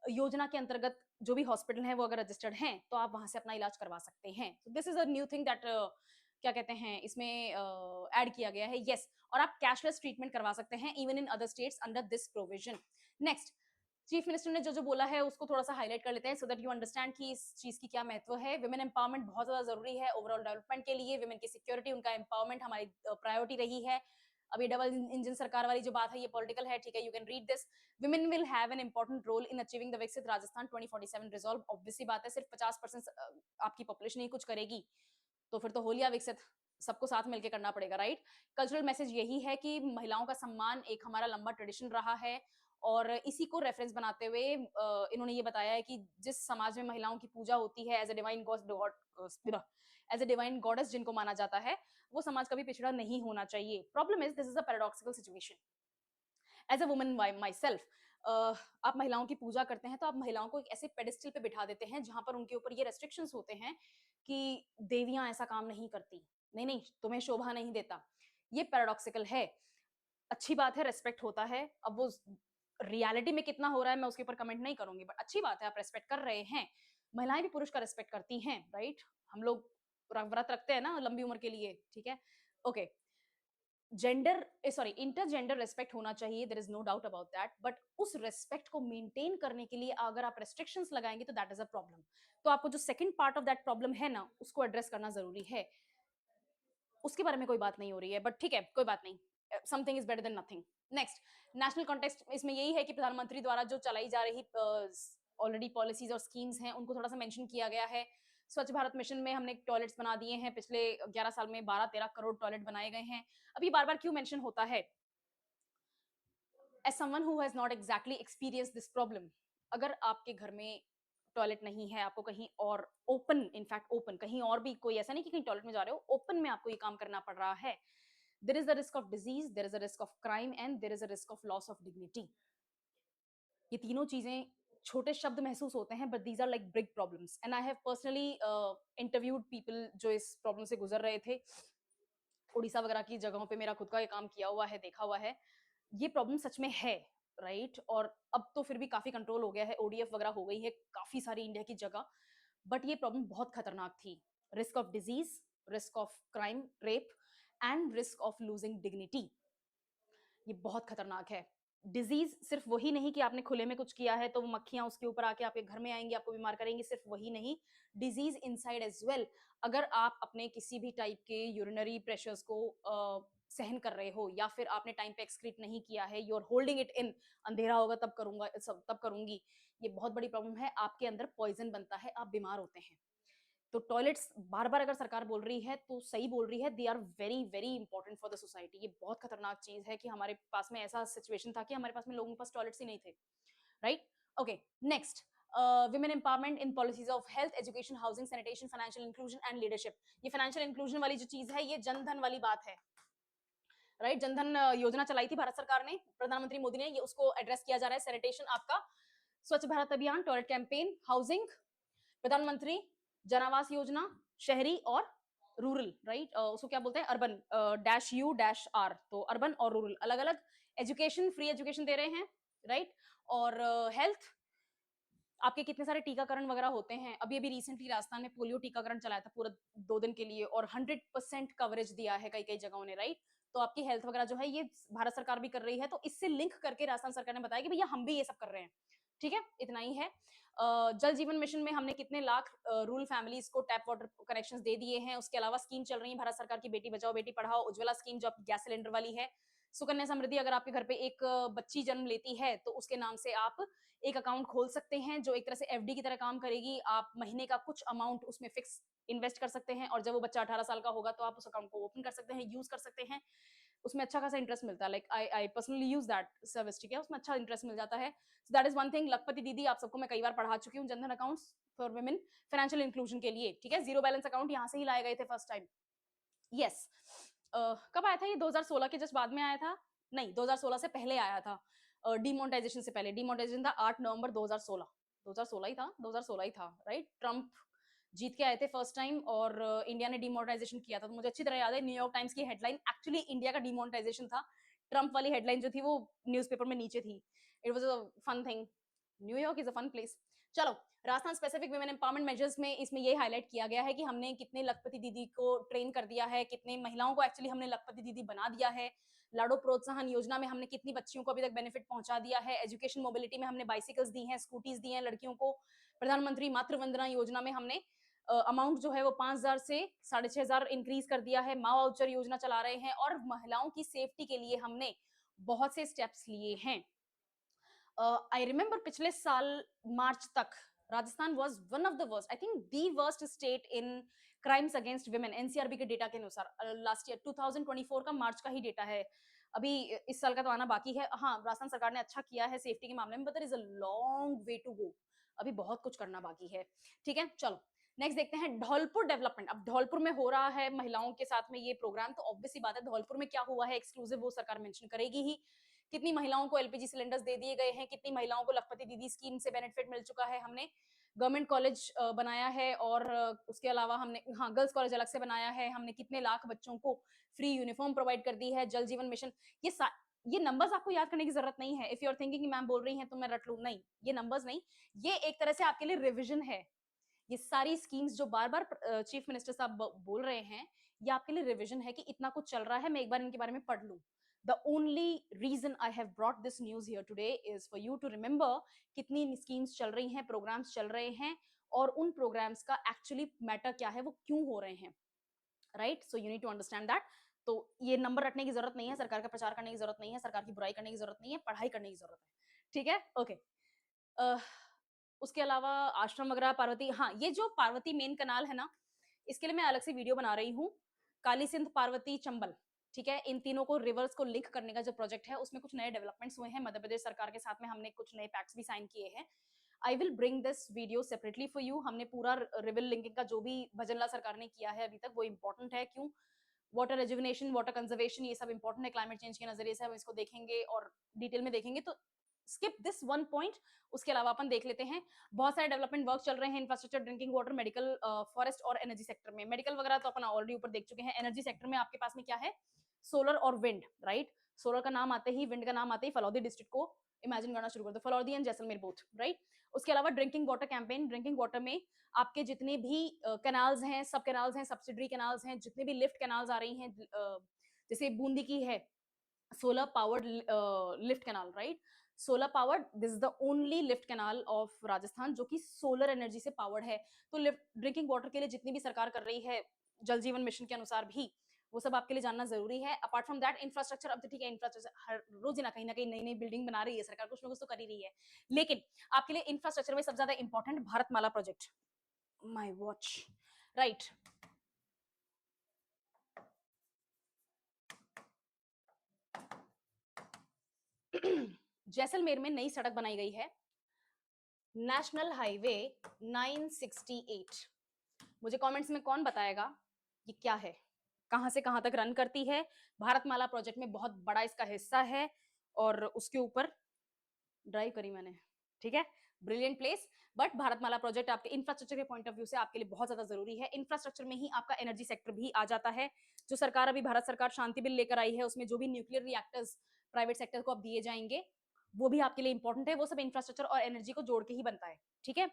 योजना के अंतर्गत जो भी हॉस्पिटल है वो अगर रजिस्टर्ड हैं तो आप वहां से अपना इलाज करवा सकते हैं। This is a new thing that क्या कहते हैं इसमें ऐड किया गया है। यस, और आप कैशलेस ट्रीटमेंट करवा सकते हैं even in other states under this provision. Next, chief minister ने जो बोला है उसको थोड़ा सा हाईलाइट कर लेते हैं सो दैट यू अंडरस्टैंड कि इस चीज की क्या महत्व है। विमेन एम्पावरमेंट बहुत ज्यादा जरूरी है ओवरऑल डेवलपमेंट के लिए, विमेन की सिक्योरिटी, उनका एम्पावरमेंट हमारी प्रायोरिटी रही है। अभी डबल इंजन सरकार वाली जो बात है ये पॉलिटिकल है, ठीक है, you can read this. Women will have an important role in achieving the विकसित राजस्थान 2047 रिजॉल्व। ऑब्वियस सी बात है, सिर्फ 50% आपकी पॉपुलेशन ही कुछ करेगी तो फिर तो होलिया विकसित सबको साथ मिलकर करना पड़ेगा, राइट। कल्चरल मैसेज यही है कि महिलाओं का सम्मान एक हमारा लंबा ट्रेडिशन रहा है और इसी को रेफरेंस बनाते हुए इन्होंने ये बताया है कि जिस समाज में महिलाओं की पूजा होती है as a divine god, as a divine goddess जिनको माना जाता है, वो समाज कभी पिछड़ा नहीं होना चाहिए। Problem is this is a paradoxical situation. As a woman myself, आप महिलाओं की पूजा करते हैं तो आप महिलाओं को एक ऐसे पेडिस्टल पे बिठा देते हैं जहां पर उनके ऊपर ये रेस्ट्रिक्शंस होते हैं कि देवियां ऐसा काम नहीं करती, नहीं नहीं तुम्हें शोभा नहीं देता। ये पैराडॉक्सिकल है। अच्छी बात है, रेस्पेक्ट होता है, अब वो रियलिटी में कितना हो रहा है मैं उसके ऊपर कमेंट नहीं करूंगी, बट अच्छी बात है आप रेस्पेक्ट कर रहे हैं। महिलाएं भी पुरुष का रेस्पेक्ट करती हैं, राइट। हम लोग व्रत रखते हैं ना लंबी उम्र के लिए, ठीक है, okay. Gender, sorry, intergender respect होना चाहिए, there is no doubt about that, but उस रेस्पेक्ट को मेंटेन करने के लिए अगर आप रेस्ट्रिक्शंस लगाएंगे तो दैट इज अ प्रॉब्लम। तो आपको जो second part of that problem है ना उसको एड्रेस करना जरूरी है। उसके बारे में कोई बात नहीं हो रही है, बट ठीक है, कोई बात नहीं, something is better than nothing. Next, national context इसमें यही है कि प्रधानमंत्री द्वारा जो चलाई जा रही ऑलरेडी पॉलिसीज और स्कीम्स हैं उनको थोड़ा सा मेंशन किया गया है। स्वच्छ भारत मिशन में हमने टॉयलेट्स बना दिए हैं, पिछले 11 साल में 12-13 करोड़ टॉयलेट बनाए गए हैं। अभी बार बार क्यों मेंशन होता है? As someone who has not exactly experience this problem, अगर आपके घर में टॉयलेट नहीं है, आपको कहीं और ओपन, इनफैक्ट ओपन कहीं और भी, कोई ऐसा नहीं कि कहीं टॉयलेट में जा रहे हो, ओपन में आपको ये काम करना पड़ रहा है, there is a risk of disease, there is a risk of crime and there is a risk of loss of dignity। ये तीनों चीजें छोटे शब्द महसूस होते हैं, but these are like big problems and I have personally interviewed people जो इस प्रॉब्लम से गुजर रहे थे। उड़ीसा वगैरह की जगहों पे मेरा खुद का ये काम किया हुआ है, देखा हुआ है, ये प्रॉब्लम सच में है, राइट। और अब तो फिर भी काफी कंट्रोल हो गया है, ओडीएफ वगैरह हो गई है काफी सारी इंडिया की जगह, बट ये प्रॉब्लम बहुत खतरनाक थी। Risk of disease, risk of crime, rape and risk of losing dignity, ये बहुत खतरनाक है। डिजीज सिर्फ वही नहीं कि आपने खुले में कुछ किया है तो मक्खियां उसके ऊपर आके आपके घर में आएंगी, आपको बीमार करेंगी, सिर्फ वही नहीं, डिजीज इनसाइड एज वेल। अगर आप अपने किसी भी टाइप के यूरिनरी प्रेशर्स को सहन कर रहे हो, या फिर आपने टाइम पे एक्सक्रीट नहीं किया है, you are holding it in, अंधेरा होगा तब करूंगा, सब तब करूंगी, ये बहुत बड़ी प्रॉब्लम है, आपके अंदर पॉइजन बनता है, आप बीमार होते हैं। तो टॉयलेट्स बार बार अगर सरकार बोल रही है तो सही बोल रही है, they are very very important for the society. ये बहुत खतरनाक चीज है कि हमारे पास में ऐसा सिचुएशन था कि हमारे पास में लोगों के पास टॉयलेट्स ही नहीं थे, right. Okay, next, women empowerment in policies of health, education, housing, sanitation, financial inclusion and leadership। ये financial inclusion वाली जो चीज है, ये जन धन वाली बात है, राइट। जनधन योजना चलाई थी भारत सरकार ने, प्रधानमंत्री मोदी ने, ये उसको एड्रेस किया जा रहा है। सैनिटेशन आपका स्वच्छ भारत अभियान, टॉयलेट कैंपेन, हाउसिंग, प्रधानमंत्री जन आवास योजना, शहरी और रूरल, राइट, उसको क्या बोलते हैं, urban dash U dash R, तो अर्बन और रूरल अलग अलग। एजुकेशन, फ्री एजुकेशन दे रहे हैं, राइट। और हेल्थ, आपके कितने सारे टीकाकरण वगैरह होते हैं। अभी अभी रिसेंटली राजस्थान में पोलियो टीकाकरण चलाया था पूरा 2 दिन के लिए, और 100% कवरेज दिया है कई कई जगहों ने, राइट। तो आपकी हेल्थ वगैरह जो है ये भारत सरकार भी कर रही है, तो इससे लिंक करके राजस्थान सरकार ने बताया कि भैया हम भी ये सब कर रहे हैं, ठीक है, इतना ही है। जल जीवन मिशन में हमने कितने लाख रूरल फैमिलीज को टैप वाटर कनेक्शंस दे दिए हैं। उसके अलावा स्कीम चल रही है भारत सरकार की, बेटी बचाओ बेटी पढ़ाओ, उज्ज्वला स्कीम जो आपकी गैस सिलेंडर वाली है, सुकन्या समृद्धि, अगर आपके घर पे एक बच्ची जन्म लेती है तो उसके नाम से आप एक अकाउंट खोल सकते हैं, जो एक तरह से एफडी की तरह काम करेगी। आप महीने का कुछ अमाउंट उसमें फिक्स इन्वेस्ट कर सकते हैं, और जब वो बच्चा 18 साल का होगा तो आप उस अकाउंट को ओपन कर सकते हैं, यूज कर सकते हैं। उसमें अच्छा खासा इंटरेस्ट मिलता है, like I personally use that service, ठीक है, उसमें अच्छा इंटरेस्ट मिल जाता है। So that is one thing. लखपति दीदी, आप सबको मैं कई बार पढ़ा चुकी हूँ, Jan Dhan accounts for women, financial inclusion के लिए, ठीक है। जीरो बैलेंस अकाउंट यहाँ से ही लाए गए थे फर्स्ट टाइम, यस। कब आया था ये, 2016 के जस्ट बाद में आया था, नहीं 2016 से पहले आया था, डिमोनेटाइजेशन से पहले। डिमोनेटाइजेशन था 8 नवंबर 2016, 2016 ही था, 2016 ही था, राइट। ट्रम्प जीत के आए थे फर्स्ट टाइम, और इंडिया ने डिमोनेटाइजेशन किया था। तो मुझे अच्छी तरह याद है, न्यूयॉर्क टाइम्स की हेडलाइन एक्चुअली इंडिया का डिमोनेटाइजेशन था। ट्रम्प वाली हेडलाइन जो थी वो न्यूज़पेपर में नीचे थी। It was a fun thing, New York is a fun place. चलो, Rajasthan specific women empowerment measures में इसमें ये हाईलाइट किया गया है कि हमने कितने लखपति दीदी को ट्रेन कर दिया है, कितने महिलाओं को एक्चुअली हमने लखपति दीदी बना दिया है। लाडो प्रोत्साहन योजना में हमने कितनी बच्चियों को अभी तक बेनिफिट पहुंचा दिया है। एजुकेशन मोबिलिटी में हमने बाइसिकल्स दी हैं, स्कूटीज दी हैं लड़कियों को। प्रधानमंत्री मातृ वंदना योजना में हमने अमाउंट जो है वो 5,000 से 6,500 इंक्रीज कर दिया है। माँ वाउचर योजना चला रहे हैं, और महिलाओं की सेफ्टी के लिए हमने बहुत से स्टेप्स लिए हैं। आई रिमेंबर पिछले साल मार्च तक Rajasthan was one of the worst, I think the worst state in crimes against women, NCRB के डेटा के अनुसार। लास्ट ईयर 2024 का मार्च का ही डेटा है, अभी इस साल का तो आना बाकी है। हाँ, राजस्थान सरकार ने अच्छा किया है सेफ्टी के मामले में, but there is a long way to go, अभी बहुत कुछ करना बाकी है, ठीक है। चलो नेक्स्ट देखते हैं, धौलपुर डेवलपमेंट। अब धौलपुर में हो रहा है महिलाओं के साथ में ये प्रोग्राम, तो ऑब्वियसली बात है धौलपुर में क्या हुआ है एक्सक्लूसिव, वो सरकार मेंशन करेगी ही। कितनी महिलाओं को एलपीजी सिलेंडर्स दे दिए गए हैं, कितनी महिलाओं को लखपति दीदी स्कीम से बेनिफिट मिल चुका है। हमने गवर्नमेंट कॉलेज बनाया है, और उसके अलावा हमने, हाँ, गर्ल्स कॉलेज अलग से बनाया है। हमने कितने लाख बच्चों को फ्री यूनिफॉर्म प्रोवाइड कर दी है। जल जीवन मिशन, ये नंबर्स आपको याद करने की जरूरत नहीं है। If you are thinking ma'am बोल रही हैं तो मैं रट लूं, नहीं, ये नंबर्स नहीं, ये एक तरह से आपके लिए रिविजन है। ये सारी स्कीम्स जो बार बार चीफ मिनिस्टर साहब बोल रहे हैं, ये आपके लिए रिविजन है कि इतना कुछ चल रहा है, मैं एक बार इनके बारे में पढ़ लूं। The only reason I have brought this news here today is for you to remember कितनी स्कीम्स चल रही हैं, प्रोग्राम्स चल रहे हैं, और उन प्रोग्राम्स का एक्चुअली मैटर क्या है, वो क्यों हो रहे हैं, right. So you need to understand that. तो ये नंबर रटने की जरूरत नहीं है, सरकार का प्रचार करने की जरूरत नहीं है, सरकार की बुराई करने की जरूरत नहीं है, पढ़ाई करने की जरूरत है, ठीक है, ओके। उसके अलावा आश्रम वगैरह, पार्वती, हाँ, ये जो पार्वती मेन कनाल है ना, इसके लिए मैं अलग से वीडियो बना रही हूँ। काली सिंध, पार्वती, चंबल, ठीक है, इन तीनों को रिवर्स को लिंक करने का जो प्रोजेक्ट है, उसमें कुछ नए डेवलपमेंट्स हुए हैं। मध्य प्रदेश सरकार के साथ में हमने कुछ नए पैक्ट्स भी साइन किए हैं। I will bring this video separately for you. हमने पूरा रिवर लिंकिंग का जो भी भजनलाल सरकार ने किया है अभी तक, वो इंपॉर्टेंट है। क्यों? वाटर रेजुविनेशन, वाटर कंजर्वेशन, ये सब इंपॉर्टेंट है क्लाइमेट चेंज के नजरिए से। हम इसको देखेंगे और डिटेल में देखेंगे, तो स्किप दिस वन पॉइंट। उसके अलावा अपन देख लेते हैं, बहुत सारे डेवलपमेंट वर्क चल रहे हैं, infrastructure, drinking water, medical, forest और एनर्जी सेक्टर में। मेडिकल वगैरह तो अपन ऑलरेडी ऊपर देख चुके हैं। एनर्जी सेक्टर में आपके पास में क्या है, सोलर और विंड, राइट। सोलर का नाम आते ही, विंड का नाम आते ही फलौदी डिस्ट्रिक्ट को इमेजिन करना शुरू कर दो, Phalodi and Jaisalmer both, right. उसके अलावा drinking water campaign, drinking water में आपके जितने भी कैनाल्स हैं, सब कैनाल्स हैं, सब्सिडरी कैनाल्स हैं, जितने भी लिफ्ट कैनाल्स आ रही हैं, जैसे बूंदी की है, solar powered lift canal, right? Solar powered, this is the only lift canal of Rajasthan जो कि सोलर एनर्जी से पावर्ड है। तो लिफ्ट ड्रिंकिंग वाटर के लिए जितनी भी सरकार कर रही है जल जीवन मिशन के अनुसार भी, वो सब आपके लिए जानना जरूरी है। अपार्ट फ्रॉम दैट इंफ्रास्ट्रक्चर, अब तो ठीक है इंफ्रास्ट्रक्चर हर रोज ना कहीं नई नई बिल्डिंग बना रही है सरकार, कुछ ना कुछ तो कर ही रही है, लेकिन आपके लिए इंफ्रास्ट्रक्चर में सबसे ज्यादा important Bharatmala project, my watch, right. Jaisalmer में नई सड़क बनाई गई है, नेशनल हाईवे 968। मुझे कमेंट्स में कौन बताएगा ये क्या है, कहां से कहां तक रन करती है, भारतमाला प्रोजेक्ट में बहुत बड़ा इसका हिस्सा है, और उसके ऊपर ड्राइव करी मैंने, ठीक है। Brilliant place. But Bharatmala project आपके इंफ्रास्ट्रक्चर के पॉइंट ऑफ व्यू से आपके लिए बहुत ज्यादा जरूरी है। इंफ्रास्ट्रक्चर में ही आपका एनर्जी सेक्टर भी आ जाता है। जो सरकार अभी भारत सरकार शांति बिल लेकर आई है, उसमें जो भी न्यूक्लियर रिएक्टर्स प्राइवेट सेक्टर को अब दिए जाएंगे, वो भी आपके लिए इंपॉर्टेंट है। वो सब इंफ्रास्ट्रक्चर और एनर्जी को जोड़ के ही बनता है, ठीक है।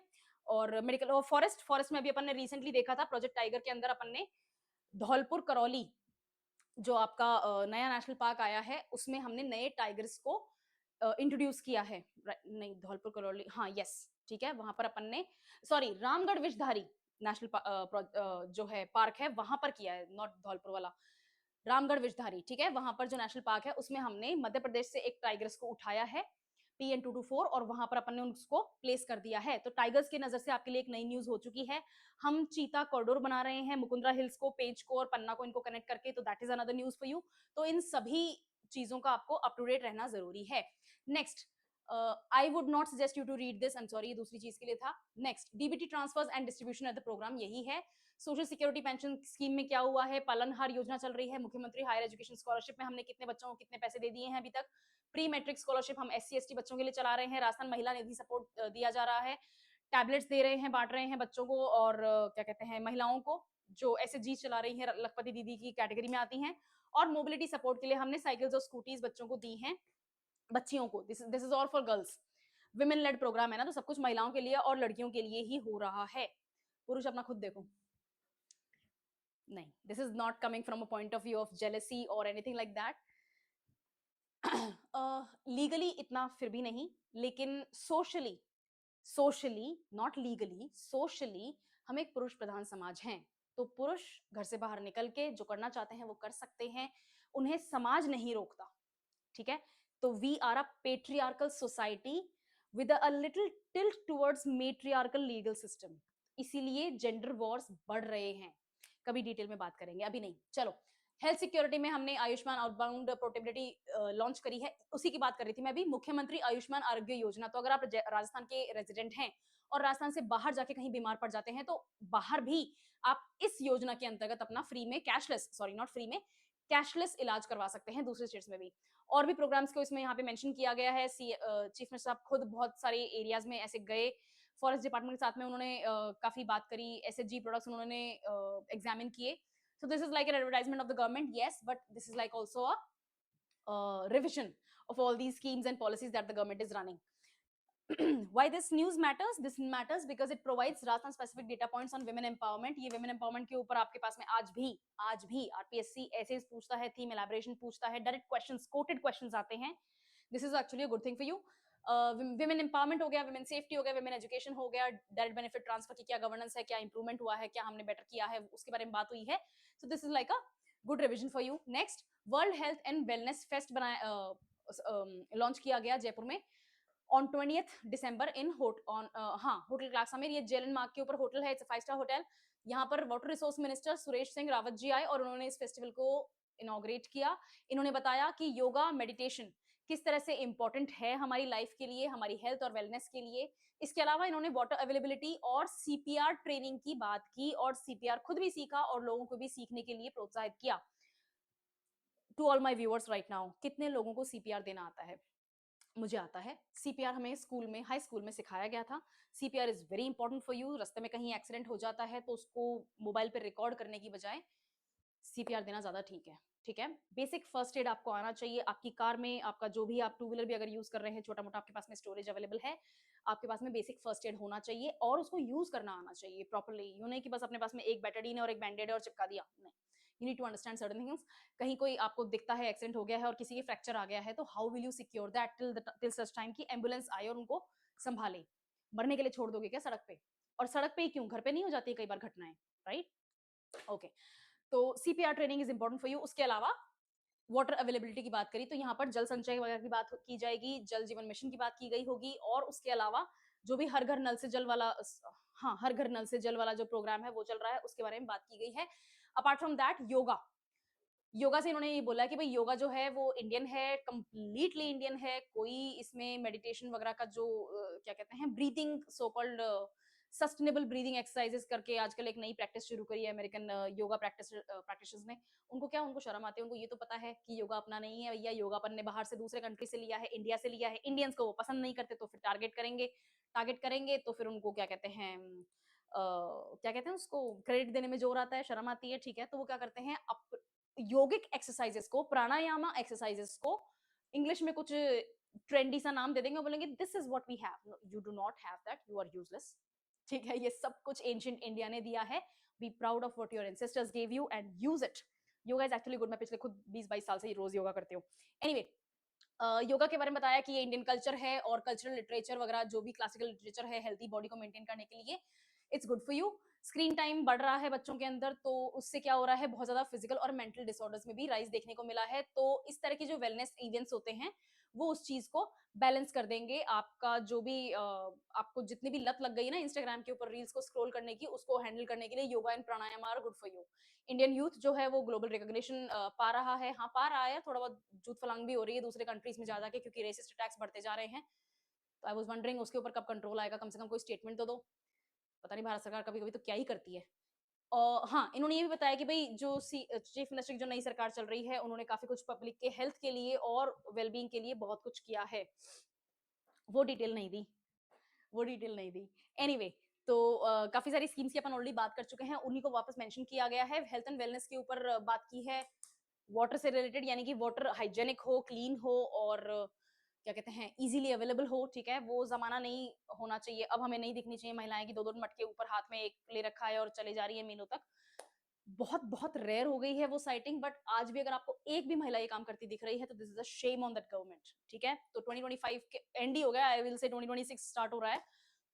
और मेडिकल और फॉरेस्ट में अभी अपन ने रिसेंटली देखा था प्रोजेक्ट टाइगर के अंदर, अपन ने धौलपुर करौली जो आपका नया नेशनल पार्क आया है, उसमें हमने नए टाइगर्स को इंट्रोड्यूस किया है। नहीं, धौलपुर करौली, हाँ यस, ठीक है। वहां पर अपन ने, सॉरी, रामगढ़ विषधारी नेशनल जो है पार्क है, वहां पर किया है, नॉट धौलपुर वाला, रामगढ़ विषधारी, ठीक है। वहां पर जो नेशनल पार्क है उसमें हमने मध्य प्रदेश से एक टाइगर्स को उठाया है, PN224, और वहां पर अपन ने उसको प्लेस कर दिया है। तो टाइगर्स की नजर से आपके लिए एक नई न्यूज हो चुकी है। हम चीता कॉरिडोर बना रहे हैं, मुकुंदरा हिल्स को, पेज को और पन्ना को, इनको कनेक्ट करके, तो that is another news for you. तो इन सभी चीजों का आपको अप टू डेट रहना जरूरी है। Next, I would not suggest you to read this, I am sorry, ये दूसरी चीज के लिए था। Next, DBT transfers and distribution at the program, यही है। सोशल सिक्योरिटी पेंशन स्कीम में क्या हुआ है, पालनहार योजना चल रही है, मुख्यमंत्री हायर एजुकेशन स्कॉलरशिप में हमने कितने बच्चों को कितने पैसे दे दिए हैं अभी तक, प्री मैट्रिक स्कॉलरशिप हम SC ST बच्चों के लिए चला रहे हैं, राजस्थान महिला निधि सपोर्ट दिया जा रहा है, टैबलेट्स दे रहे हैं, बांट रहे हैं बच्चों को, और क्या कहते हैं, महिलाओं को जो SHG चला रही है, लखपति दीदी की कैटेगरी में आती हैं, और मोबिलिटी सपोर्ट के लिए हमने साइकिल्स और स्कूटीज बच्चों को दी हैं, बच्चियों को। This is all for girls, women led program है ना, तो सब कुछ महिलाओं के लिए और लड़कियों के लिए ही हो रहा है। पुरुष अपना खुद देखो, नहीं, this is not coming from a point of view of jealousy और एनीथिंग लाइक दैट। लीगली इतना फिर भी नहीं, लेकिन सोशली, नॉट लीगली, सोशली हम एक पुरुष प्रधान समाज हैं। तो पुरुष घर से बाहर निकल के जो करना चाहते हैं वो कर सकते हैं, उन्हें समाज नहीं रोकता, ठीक है। तो we are a patriarchal society with a little tilt towards matriarchal legal system, इसीलिए जेंडर वॉर्स बढ़ रहे हैं। कभी डिटेल में बात करेंगे, अभी नहीं। चलो, हेल्थ सिक्योरिटी में हमने आयुष्मान आउटबाउंड पोर्टेबिलिटी लॉन्च करी है, उसी की बात कर रही थी मैं अभी, मुख्यमंत्री आयुष्मान आरोग्य योजना। तो अगर आप राजस्थान के रेजिडेंट हैं और राजस्थान से बाहर जाके कहीं बीमार पड़ जाते हैं, तो बाहर भी आप इस योजना के अंतर्गत अपना फ्री में, कैशलेस, सॉरी नॉट फ्री में, कैशलेस इलाज करवा सकते हैं दूसरे स्टेट्स में भी। और भी प्रोग्राम्स को इसमें यहाँ पे मेंशन किया गया है। चीफ मिनिस्टर साहब खुद बहुत सारे एरियाज में ऐसे गए, फॉरेस्ट डिपार्टमेंट के साथ में उन्होंने काफी बात करी, SHG प्रोडक्ट्स उन्होंने एग्जामिन किए। So this is like an advertisement of the government, yes, but this is like also a revision of all these schemes and policies that the government is running. Why this news matters? This matters because it provides Rajasthan specific data points on women empowerment. ये women empowerment के ऊपर आपके पास में आज भी RPSC ऐसे पूछता है, थीम एलैबोरेशन पूछता है, डायरेक्ट क्वेश्चंस, कोटेड क्वेश्चंस आते हैं। This is actually a good thing for you. Women empowerment हो गया, विमेन सेफ्टी हो गया, विमेन एजुकेशन हो गया, डायरेक्ट बेनिफिट ट्रांसफर की क्या गवर्नेंस है, क्या इंप्रूवमेंट हुआ है, क्या हमने बेटर किया है, उसके बारे में बात हुई है। So this is like a good revision for you. Next, world health and wellness fest बनाया, लॉन्च किया गया जयपुर में on 20th December in hotel class में। ये जेलन मार्ग के ऊपर होटल है, इट्स 5 स्टार होटल। यहाँ पर water resource minister Suresh Singh Rawat ji आए और उन्होंने इस फेस्टिवल को इनॉग्रेट किया। इन्होंने बताया कि योगा मेडिटेशन किस तरह से इंपॉर्टेंट है हमारी लाइफ के लिए, हमारी हेल्थ और वेलनेस के लिए। इसके अलावा इन्होंने वाटर अवेलेबिलिटी और CPR ट्रेनिंग की बात की, और CPR खुद भी सीखा और लोगों को भी सीखने के लिए प्रोत्साहित किया। To all my viewers right now, कितने लोगों को CPR देना आता है? मुझे आता है। CPR हमें स्कूल में, हाई स्कूल में सिखाया गया था। CPR is very important for you. रास्ते में कहीं एक्सीडेंट हो जाता है तो उसको मोबाइल पे रिकॉर्ड करने की बजाय CPR देना ज्यादा ठीक है, ठीक है। बेसिक फर्स्ट एड आपको आना चाहिए। आपकी कार में, आपका जो भी, आप टू व्हीलर भी अगर यूज कर रहे हैं, छोटा मोटा आपके पास में स्टोरेज अवेलेबल है, आपके पास में बेसिक फर्स्ट एड होना चाहिए और उसको यूज करना आना चाहिए प्रॉपरली। यूं नहीं कि बस अपने पास में एक बेटाडीन है और एक बैंडेड है और चिपका दिया, नहीं। You need to understand certain things. कहीं कोई आपको दिखता है एक्सीडेंट हो गया है और किसी के फ्रैक्चर आ गया है, तो how will you secure that till such time की एम्बुलेंस आए और उनको संभाले? मरने के लिए छोड़ दोगे क्या सड़क पे? और सड़क पे ही क्यों, घर पे नहीं हो जाती है कई बार घटनाएं, राइट? ओके, तो CPR training is important for you. उसके अलावा वाटर अवेलेबिलिटी की बात करी तो यहाँ पर जल संचय वगैरह की बात की जाएगी, जल जीवन मिशन की बात की गई होगी, और उसके अलावा जो भी हर घर नल से जल वाला, हाँ, हर घर नल से जल वाला जो प्रोग्राम है वो चल रहा है, उसके बारे में बात की गई है। Apart from that yoga, yoga से इन्होंने ये बोला कि भाई योगा जो है वो इंडियन है, कंप्लीटली इंडियन है, कोई इसमें मेडिटेशन वगैरह का जो क्या कहते हैं, breathing, so called sustainable breathing exercises करके आजकल एक नई प्रैक्टिस शुरू करी है अमेरिकन योगा प्रैक्टिशनर्स ने। उनको क्या, उनको शर्म आती है, उनको ये तो पता है कि योगा अपना नहीं है भैया, योगा अपन ने बाहर से दूसरे कंट्री से लिया है, इंडिया से लिया है, इंडियंस को वो पसंद नहीं करते, तो फिर टारगेट करेंगे तो फिर उनको क्या कहते हैं, क्या कहते हैं उसको, क्रेडिट देने में जोर आता है, शर्म आती है, ठीक है, तो वो क्या करते हैं, योगिक एक्सरसाइजेस को, प्राणायामा एक्सरसाइजेस को इंग्लिश में कुछ ट्रेंडी सा नाम दे देंगे, बोलेंगे this is what we have, you do not have that, you are useless. ठीक है, ये सब कुछ एंशिएंट इंडिया ने दिया है। Be proud of what your ancestors gave you and use it. Yoga is actually good, मैं पिछले खुद 20-22 साल से रोज योगा करती हूँ। एनीवे, योगा के बारे में बताया कि ये इंडियन कल्चर है, और कल्चरल लिटरेचर वगैरह जो भी क्लासिकल लिटरेचर है हेल्थी बॉडी को मेंटेन करने के लिए, it's good for you. Screen time बढ़ रहा है बच्चों के अंदर, तो उससे क्या हो रहा है, बहुत ज्यादा फिजिकल और मेंटल डिसऑर्डर्स में भी राइज देखने को मिला है, तो इस तरह के जो वेलनेस इवेंट्स होते हैं वो उस चीज को बैलेंस कर देंगे। आपका जो भी आपको जितनी भी लत लग गई ना इंस्टाग्राम के ऊपर रील्स को स्क्रॉल करने की, उसको हैंडल करने के लिए yoga and pranayama are good for you. Indian youth जो है वो ग्लोबल रिकॉग्निशन पा रहा है, हाँ पा रहा है, थोड़ा बहुत जूत फलांग भी हो रही है दूसरे कंट्रीज में जा जाके, क्योंकि रेसिस्ट अटैक्स बढ़ते जा रहे हैं। तो आई वाज वंडरिंग उसके ऊपर कब कंट्रोल आएगा, कम से कम कोई स्टेटमेंट तो दो। पता नहीं भारत सरकार कभी कभी तो क्या ही करती है। और हाँ, इन्होंने ये भी बताया कि भाई जो चीफ मिनिस्टर की जो नई सरकार चल रही है, उन्होंने काफी कुछ पब्लिक के हेल्थ के लिए और वेलबींग के लिए बहुत कुछ किया है। वो डिटेल नहीं दी, वो डिटेल नहीं दी। एनीवे, तो काफी सारी स्कीम्स की अपन ऑलरेडी बात कर चुके हैं, उन्हीं को वापस मेंशन किया गया है। हेल्थ एंड वेलनेस के ऊपर बात की है, वाटर से रिलेटेड, यानी कि वाटर हाइजेनिक हो, क्लीन हो, और क्या कहते हैं, इजीली अवेलेबल हो, ठीक है, वो जमाना नहीं होना चाहिए। अब हमें नहीं दिखनी चाहिए महिलाएं की 2-2 मटके ऊपर हाथ में एक ले रखा है और चले जा रही है मीलों तक। बहुत बहुत रेयर हो गई है वो साइटिंग, बट आज भी अगर आपको एक भी महिला ये काम करती दिख रही है तो this is a shame on that government, ठीक है। तो 2025 के एंड ही हो गया, आई विल से 2026 स्टार्ट हो रहा है,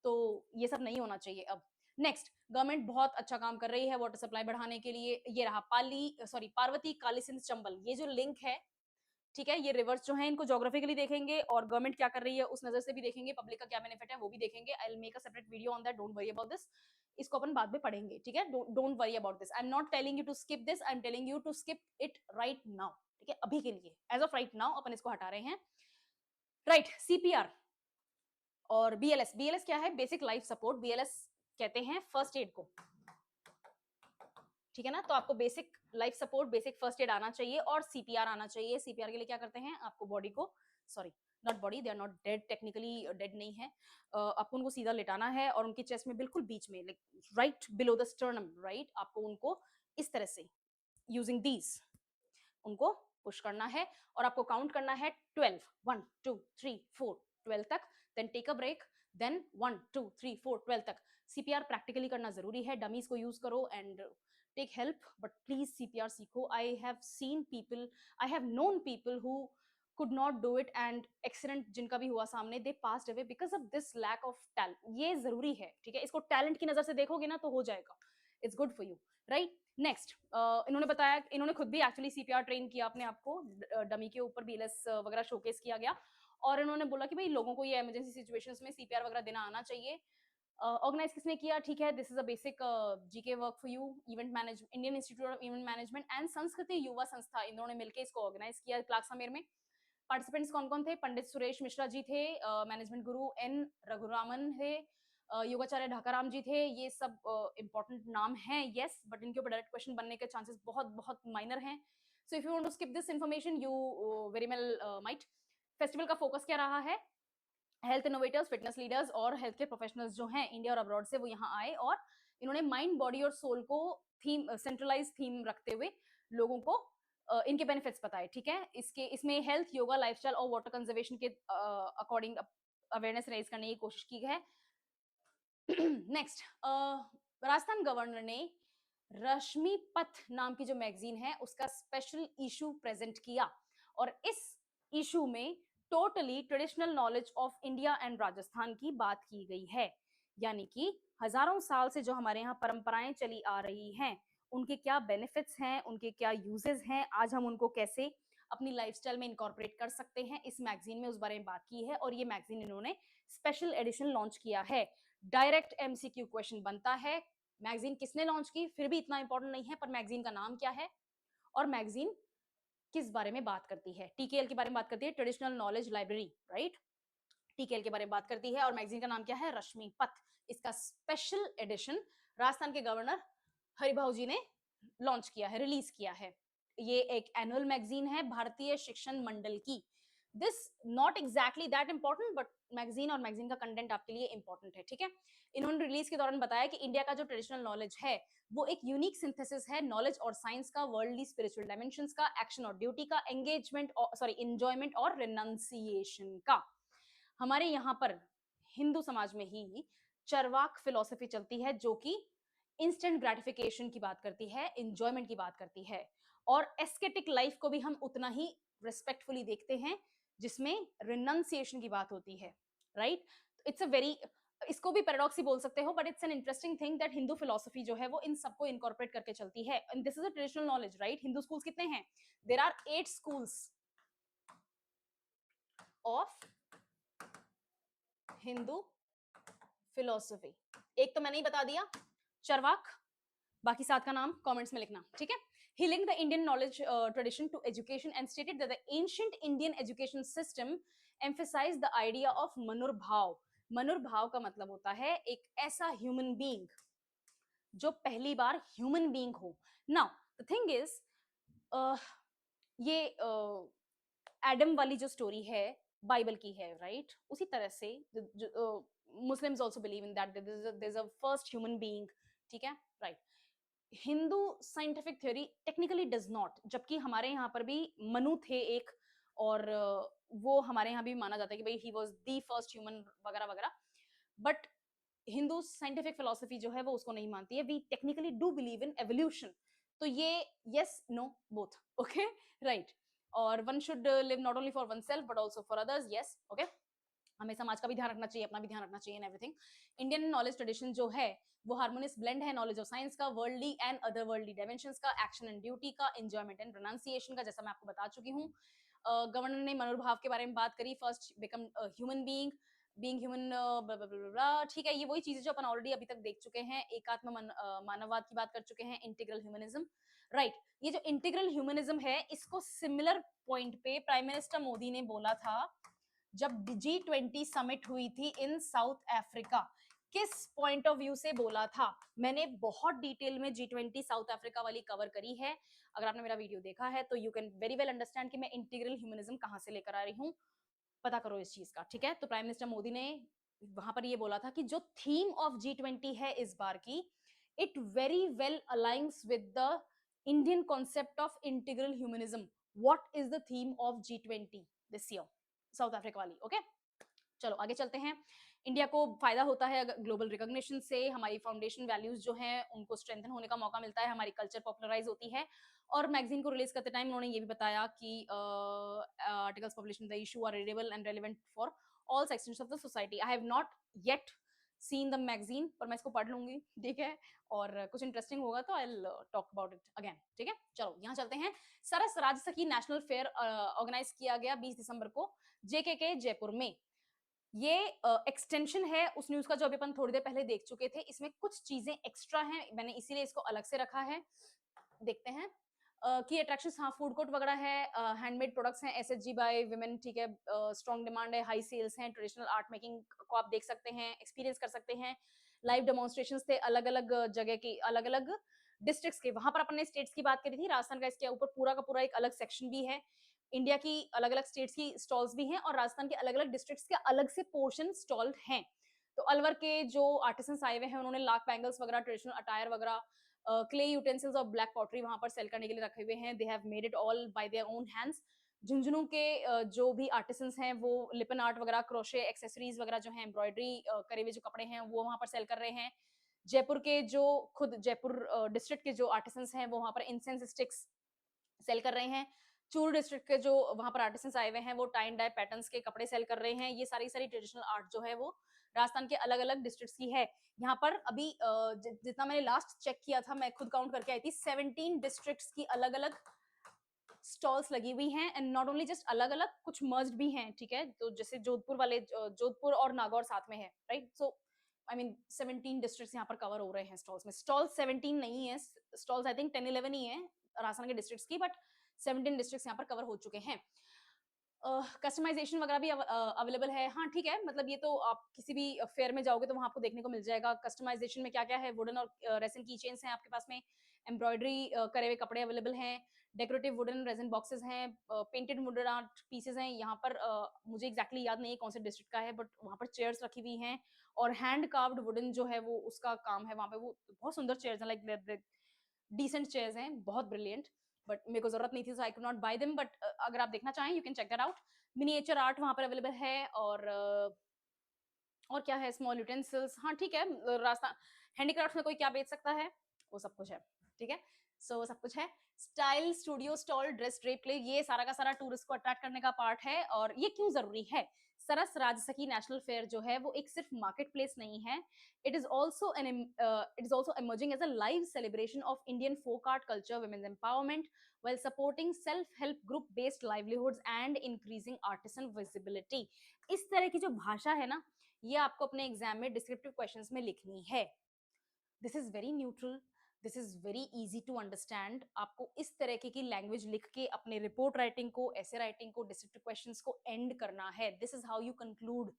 तो ये सब नहीं होना चाहिए अब। नेक्स्ट, गवर्नमेंट बहुत अच्छा काम कर रही है वाटर सप्लाई बढ़ाने के लिए। ये रहा पार्वती काली सिंध चंबल, ये जो लिंक है, ठीक है, ये रिवर्स जो है इनको ज्योग्राफिकली देखेंगे, और गवर्नमेंट क्या कर रही है उस नजर से भी देखेंगे, पब्लिक का क्या बेनिफिट है वो भी देखेंगे। I will make a separate video on that, don't worry about this. इसको अपन बाद में पढ़ेंगे, ठीक है, don't worry about this. I am not telling you to skip this, I am telling you to skip it right now, ठीक है, अभी के लिए, एज ऑफ राइट नाउ अपन इसको हटा रहे हैं। राइट, सीपीआर और बीएलएस। बीएलएस क्या है, बेसिक लाइफ सपोर्ट, बीएलएस कहते हैं फर्स्ट एड को, ठीक है ना। तो आपको basic life support, basic first aid आना चाहिए, और सीपीआर आना चाहिए। सीपीआर के लिए क्या करते हैं, आपको बॉडी को, sorry not body, they are not dead, technically dead नहीं है, आपको उनको सीधा लिटाना है, और उनकी चेस्ट में बिल्कुल बीच में, like right below the sternum, right, आपको उनको इस तरह से यूजिंग दीज उनको पुश करना है, और आपको काउंट करना है 12, 1 2 3 4 12 तक, then take a break, then 1 2 3 4 12 तक। सीपीआर प्रैक्टिकली करना जरूरी है, डमीज को यूज करो and take help, but please CPR सीखो। I have seen people, I have known people who could not do it, and accident जिनका भी हुआ सामने, they passed away because of this lack of talent। ये जरूरी है, ठीक है, इसको टैलेंट की नजर से देखोगे ना तो हो जाएगा, it's good for you, right. Next, इन्होंने बताया, इन्होंने खुद भी एक्चुअली सीपीआर ट्रेन किया अपने आप को, डमी के ऊपर बीएलएस वगैरह शोकेस किया गया, और इन्होंने बोला कि भाई लोगों को ये इमरजेंसी सिचुएशंस में सीपीआर वगैरह देना आना चाहिए। ऑर्गेनाइज किसने किया, ठीक है, this is a basic GK work for you, event management, Indian institute of event management and संस्कृति युवा संस्था, इन्होंने मिलकर इसको ऑर्गेनाइज किया क्लाक समीर में। पार्टिसिपेंट्स कौन कौन थे, पंडित सुरेश मिश्रा जी थे, मैनेजमेंट गुरु एन रघुरामन थे, योगाचार्य ढाकाराम जी थे। ये सब इंपॉर्टेंट नाम हैं, यस, बट इनके ऊपर डायरेक्ट क्वेश्चन बनने के चांसेस बहुत बहुत माइनर हैं। So if you want to skip this information, you very well might. Festival का फोकस क्या रहा है, हेल्थ इनोवेटर्स, फिटनेस लीडर्स और हेल्थ केयर प्रोफेशनल्स जो हैं इंडिया और अब्रॉड से, वो यहाँ आए, और इन्होंने माइंड, बॉडी और सोल को थीम, सेंट्रलाइज थीम रखते हुए लोगों को इनके बेनिफिट्स बताए, ठीक है। इसमें हेल्थ, योगा, लाइफस्टाइल और वाटर कंजर्वेशन के अकॉर्डिंग अवेयरनेस रेज करने की कोशिश की है। नेक्स्ट, राजस्थान गवर्नर ने रश्मि पथ नाम की जो मैगजीन है उसका स्पेशल इशू प्रेजेंट किया, और इस इशू में totally traditional knowledge of India and Rajasthan की बात की गई है। यानी कि हजारों साल से जो हमारे यहाँ परंपराएं चली आ रही हैं, उनके क्या बेनिफिट्स हैं, उनके क्या यूजेस हैं, आज हम उनको कैसे अपनी लाइफस्टाइल में इनकॉर्पोरेट कर सकते हैं, इस मैगजीन में उस बारे में बात की है। और ये मैगजीन इन्होंने स्पेशल एडिशन लॉन्च किया है। डायरेक्ट एमसीक्यू क्वेश्चन बनता है, मैगजीन किसने लॉन्च की, फिर भी इतना इंपॉर्टेंट नहीं है, पर मैगजीन का नाम क्या है और मैगजीन किस बारे में बात करती है। टीकेएल के बारे में बात करती है, ट्रेडिशनल नॉलेज लाइब्रेरी, राइट। टीकेएल के बारे में बात करती है, और मैगजीन का नाम क्या है, रश्मि पथ। इसका स्पेशल एडिशन राजस्थान के गवर्नर हरिभाऊ जी ने लॉन्च किया है, रिलीज किया है। ये एक एनुअल मैगजीन है भारतीय शिक्षण मंडल की। This not exactly that important, but magazine और मैगजीन का कंटेंट आपके लिए इंपॉर्टेंट है, ठीक है। इन्होंने रिलीज के दौरान बताया कि इंडिया का जो ट्रेडिशनल नॉलेज है वो एक यूनिक सिंथेसिस है नॉलेज और साइंस का, वर्ल्डली स्पिरिचुअल डायमेंशंस का, एक्शन और ड्यूटी का, एंगेजमेंट सॉरी एंजॉयमेंट और रिनंसिएशन का। हमारे यहाँ पर हिंदू समाज में ही चरवाक फिलॉसफी चलती है, जो कि इंस्टेंट ग्रेटिफिकेशन की बात करती है, एंजॉयमेंट की बात करती है, और एस्केटिक लाइफ को भी हम उतना ही रिस्पेक्टफुली देखते हैं, जिसमें रिनंसिएशन की बात होती है, राइट। इट्स अ वेरी, इसको भी पैराडॉक्स ही बोल सकते हो, but it's an interesting thing that Hindu philosophy जो है वो इन सबको इनकॉर्पोरेट करके चलती है, and this is a traditional knowledge, right. Hindu schools कितने हैं, there are 8 schools of Hindu philosophy. एक तो मैंने ही बता दिया, चरवाक, बाकी 7 का नाम कमेंट्स में लिखना, ठीक है। He linked the Indian knowledge tradition to education and stated that the ancient Indian education system emphasized the idea of manur-bhav। manur-bhav का मतलब होता है एक ऐसा ह्यूमन बीइंग जो पहली बार ह्यूमन बीइंग हो। नाउ द थिंग इज, ये एडम वाली जो स्टोरी है बाइबल की है, राइट। उसी तरह से Muslims also believe in that there is a first human being, ठीक है, right. Hindu scientific theory technically does not, जबकि हमारे यहाँ पर भी मनु थे एक, और वो हमारे यहाँ भी माना जाता है कि भाई he was the first human वगैरह वगैरह, बट हिंदू साइंटिफिक फिलोसफी जो है वो उसको नहीं मानती है। We technically do believe in evolution. तो ये yes no both, okay, right. और one should live not only for oneself but also for others, yes, okay. हमें समाज का भी ध्यान रखना चाहिए, अपना भी ध्यान रखना चाहिए in everything. Indian knowledge tradition जो है वो हार्मोनियस ब्लेंड है नॉलेज और साइंस का, worldly and other worldly dimensions का, एक्शन एंड ड्यूटी का, एंजॉयमेंट एंड प्रोनाउंसिएशन का, जैसा मैं आपको बता चुकी हूँ। गवर्नर ने मनोभाव के बारे में बात करी, first become human being, being human, ठीक है। ये वही चीजें जो अपन ऑलरेडी अभी तक देख चुके हैं, एकात्म मानववाद की बात कर चुके हैं, इंटीग्रल ह्यूमनिज्म, राइट। ये जो इंटीग्रल ह्यूमनिज्म है, इसको सिमिलर पॉइंट पे प्राइम मिनिस्टर मोदी ने बोला था जब G20 समिट हुई थी इन साउथ अफ्रीका। किस पॉइंट ऑफ व्यू से बोला था, मैंने बहुत डिटेल में G20 साउथ अफ्रीका वाली कवर करी है। अगर आपने मेरा वीडियो देखा है तो you can very well understand कि मैं इंटीग्रल ह्यूमनिज्म कहां से लेकर आ रही हूँ, पता करो इस चीज का, ठीक है। तो प्राइम मिनिस्टर मोदी ने वहां पर ये बोला था कि जो थीम ऑफ G20 है इस बार की, it very well aligns with the Indian concept of integral humanism. What is the theme of G20 this year, south Africa वाली, ओके। चलो आगे चलते हैं। इंडिया को फायदा होता है ग्लोबल रिकॉग्निशन से, हमारी फाउंडेशन वैल्यूज जो हैं उनको स्ट्रेंथन होने का मौका मिलता है, हमारी कल्चर पॉपुलराइज होती है। और मैगजीन को रिलीज करते टाइम उन्होंने ये भी बताया कि articles published in the issue are readable and relevant for all sections of the society. I have not yet seen the magazine, पर मैं इसको पढ़ लूंगी, ठीक है। और कुछ इंटरेस्टिंग होगा तो I will talk about it again, ठीक है। चलो यहाँ चलते हैं। सरस राज्य सखी नेशनल फेयर ऑर्गेनाइज किया गया 20 दिसंबर को जेके जयपुर में। ये एक्सटेंशन है उस न्यूज का जो अभी अपन थोड़ी देर पहले देख चुके थे। इसमें कुछ चीजें एक्स्ट्रा हैं, मैंने इसीलिए इसको अलग से रखा है। देखते हैं की अट्रैक्शंस, हाँ, फूड कोर्ट वगैरह है, हैंडमेड प्रोडक्ट्स हैं, एसएचजी बाय वुमेन, ठीक है, स्ट्रॉन्ग डिमांड है, हाई सेल्स हैं, ट्रेडिशनल आर्ट मेकिंग को आप देख सकते हैं, एक्सपीरियंस कर सकते हैं। लाइव डेमोन्स्ट्रेशंस थे अलग अलग जगह की, अलग अलग डिस्ट्रिक्ट्स के। वहां पर अपन ने स्टेट्स की बात करी थी, राजस्थान का इसके ऊपर पूरा का पूरा एक अलग सेक्शन भी है। इंडिया की अलग अलग स्टेट्स की स्टॉल्स भी हैं और राजस्थान के अलग अलग डिस्ट्रिक्ट्स के अलग से पोर्शन स्टॉल्ड हैं। तो अलवर के जो आर्टिसंस आए हुए हैं उन्होंने लाख बैंगल्स वगैरह, ट्रेडिशनल अटायर वगैरह, क्ले यूटेंसिल्स और ब्लैक पॉटरी वहां पर सेल करने के लिए रखे हुए हैं। They have made it all bye their own hands. Jhunjhunu के जो भी आर्टिसंस हैं वो लिपन आर्ट वगैरह, क्रोशे एक्सेसरीज वगैरह जो है, एम्ब्रॉयडरी करे हुए जो कपड़े हैं वो वहां पर सेल कर रहे हैं। जयपुर के जो खुद जयपुर डिस्ट्रिक्ट के जो आर्टिसंस हैं वो वहाँ पर इंसेंस स्टिक्स सेल कर रहे हैं। चूरू डिस्ट्रिक्ट के जो वहाँ पर आर्टिसंस आए हुए हैं वो टाई एंड डाई पैटर्न्स के कपड़े सेल कर रहे हैं। ये सारी ट्रेडिशनल आर्ट जो है वो राजस्थान के अलग-अलग डिस्ट्रिक्ट्स की है। यहाँ पर अभी जितना मैंने लास्ट चेक किया था, मैं खुद काउंट करके आई थी, 17 डिस्ट्रिक्ट्स की अलग-अलग स्टॉल्स लगी हुई हैं एंड नॉट ओनली जस्ट अलग-अलग, कुछ मर्ज्ड भी हैं, ठीक है? तो जैसे जोधपुर वाले जोधपुर और नागौर साथ में है, right? So I mean 17 districts यहाँ पर कवर हो रहे हैं स्टॉल्स में। स्टॉल्स 17 नहीं है, स्टॉल्स आई थिंक 10-11 ही है राजस्थान के डिस्ट्रिक्ट्स की, बट 17 डिस्ट्रिक्ट्स यहाँ पर कवर हो चुके हैं। कस्टमाइज़ेशन वगैरह भी अवेलेबल है। हाँ, ठीक है, मतलब ये तो आप किसी भी फेयर में जाओगे तो वहाँ आपको देखने को मिल जाएगा। कस्टमाइज़ेशन में क्या-क्या है, वुडन और रेज़िन की चेन्स हैं आपके पास में, एम्ब्रॉयडरी करे हुए कपड़े अवेलेबल हैं, डेकोरेटिव वुडन रेज़िन बॉक्सेस हैं, पेंटेड वुडन आर्ट पीसेज़ हैं। यहाँ पर मुझे एग्ज़ैक्टली याद नहीं है कौन से डिस्ट्रिक्ट का है, बट वहाँ पर चेयर्स रखी हुई हैं और हैंड कार्व्ड वुडन जो है वो उसका काम है वहाँ पे, वो बहुत सुंदर चेयर्स हैं, लाइक द डिसेंट चेयर्स हैं, बहुत ब्रिलियंट, बट मेरे को ज़रूरत नहीं थी, so I could not buy them, but अगर आप देखना चाहें, you can check that out. Miniature art वहाँ पर अवेलेबल है और क्या है, स्मॉल यूटेंसिल्स, हाँ, ठीक है, रास्ता हैंडीक्राफ्ट्स में कोई क्या बेच सकता है, वो सब कुछ है, ठीक है? सो सब कुछ है। Style studio stall, dress drape ले, ये सारा का सारा टूरिस्ट को अट्रैक्ट करने का पार्ट है और ये क्यों ज़रूरी है? सरस राजसखी नेशनल फेयर जो है वो एक सिर्फ मार्केट प्लेस नहीं है, it is also emerging as a live celebration of Indian folk art culture, women's empowerment, while supporting self-help group based livelihoods and increasing artisan visibility। इस तरह की जो भाषा है ना, ये आपको अपने एग्जाम में डिस्क्रिप्टिव क्वेश्चंस में लिखनी है। This is very neutral, this is very easy to understand. आपको इस तरह की लैंग्वेज लिख के अपने रिपोर्ट राइटिंग को, ऐसे राइटिंग को, डिस्क्रिप्टिव क्वेश्चंस को एंड करना है। This is how you conclude.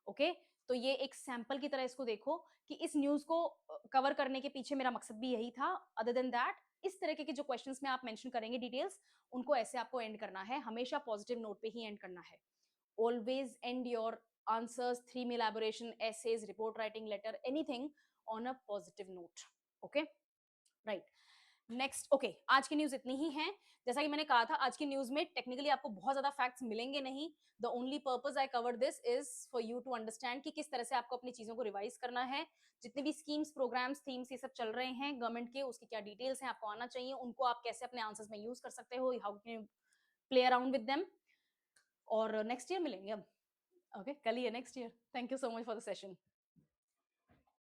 Okay, तो ये एक सैंपल की तरह इसको देखो कि इस न्यूज को कवर करने के पीछे मेरा मकसद भी यही था। अदर देन दैट, इस तरह के जो क्वेश्चंस में आप मेंशन करेंगे डिटेल्स, उनको ऐसे आपको एंड करना है, हमेशा पॉजिटिव नोट पे ही एंड करना है। Always end your answers, theme elaboration, essays, report writing, letter, anything on a positive note. Okay, right? Next, okay, आज की न्यूज इतनी ही है। जैसा कि मैंने कहा था, आज की न्यूज में टेक्निकली आपको बहुत ज्यादा फैक्ट्स मिलेंगे नहीं। The only purpose I cover this is for you to understand कि किस तरह से आपको अपनी चीजों को रिवाइज करना है। जितने भी स्कीम्स, प्रोग्राम्स, थीम्स ये सब चल रहे हैं गवर्नमेंट के, उसकी क्या डिटेल्स हैं, आपको आना चाहिए, उनको आप कैसे अपने आंसर्स में यूज कर सकते हो, how can you play around with them. और नेक्स्ट ईयर मिलेंगे अब। ओके, कल ही है next year. Thank you so much for the session.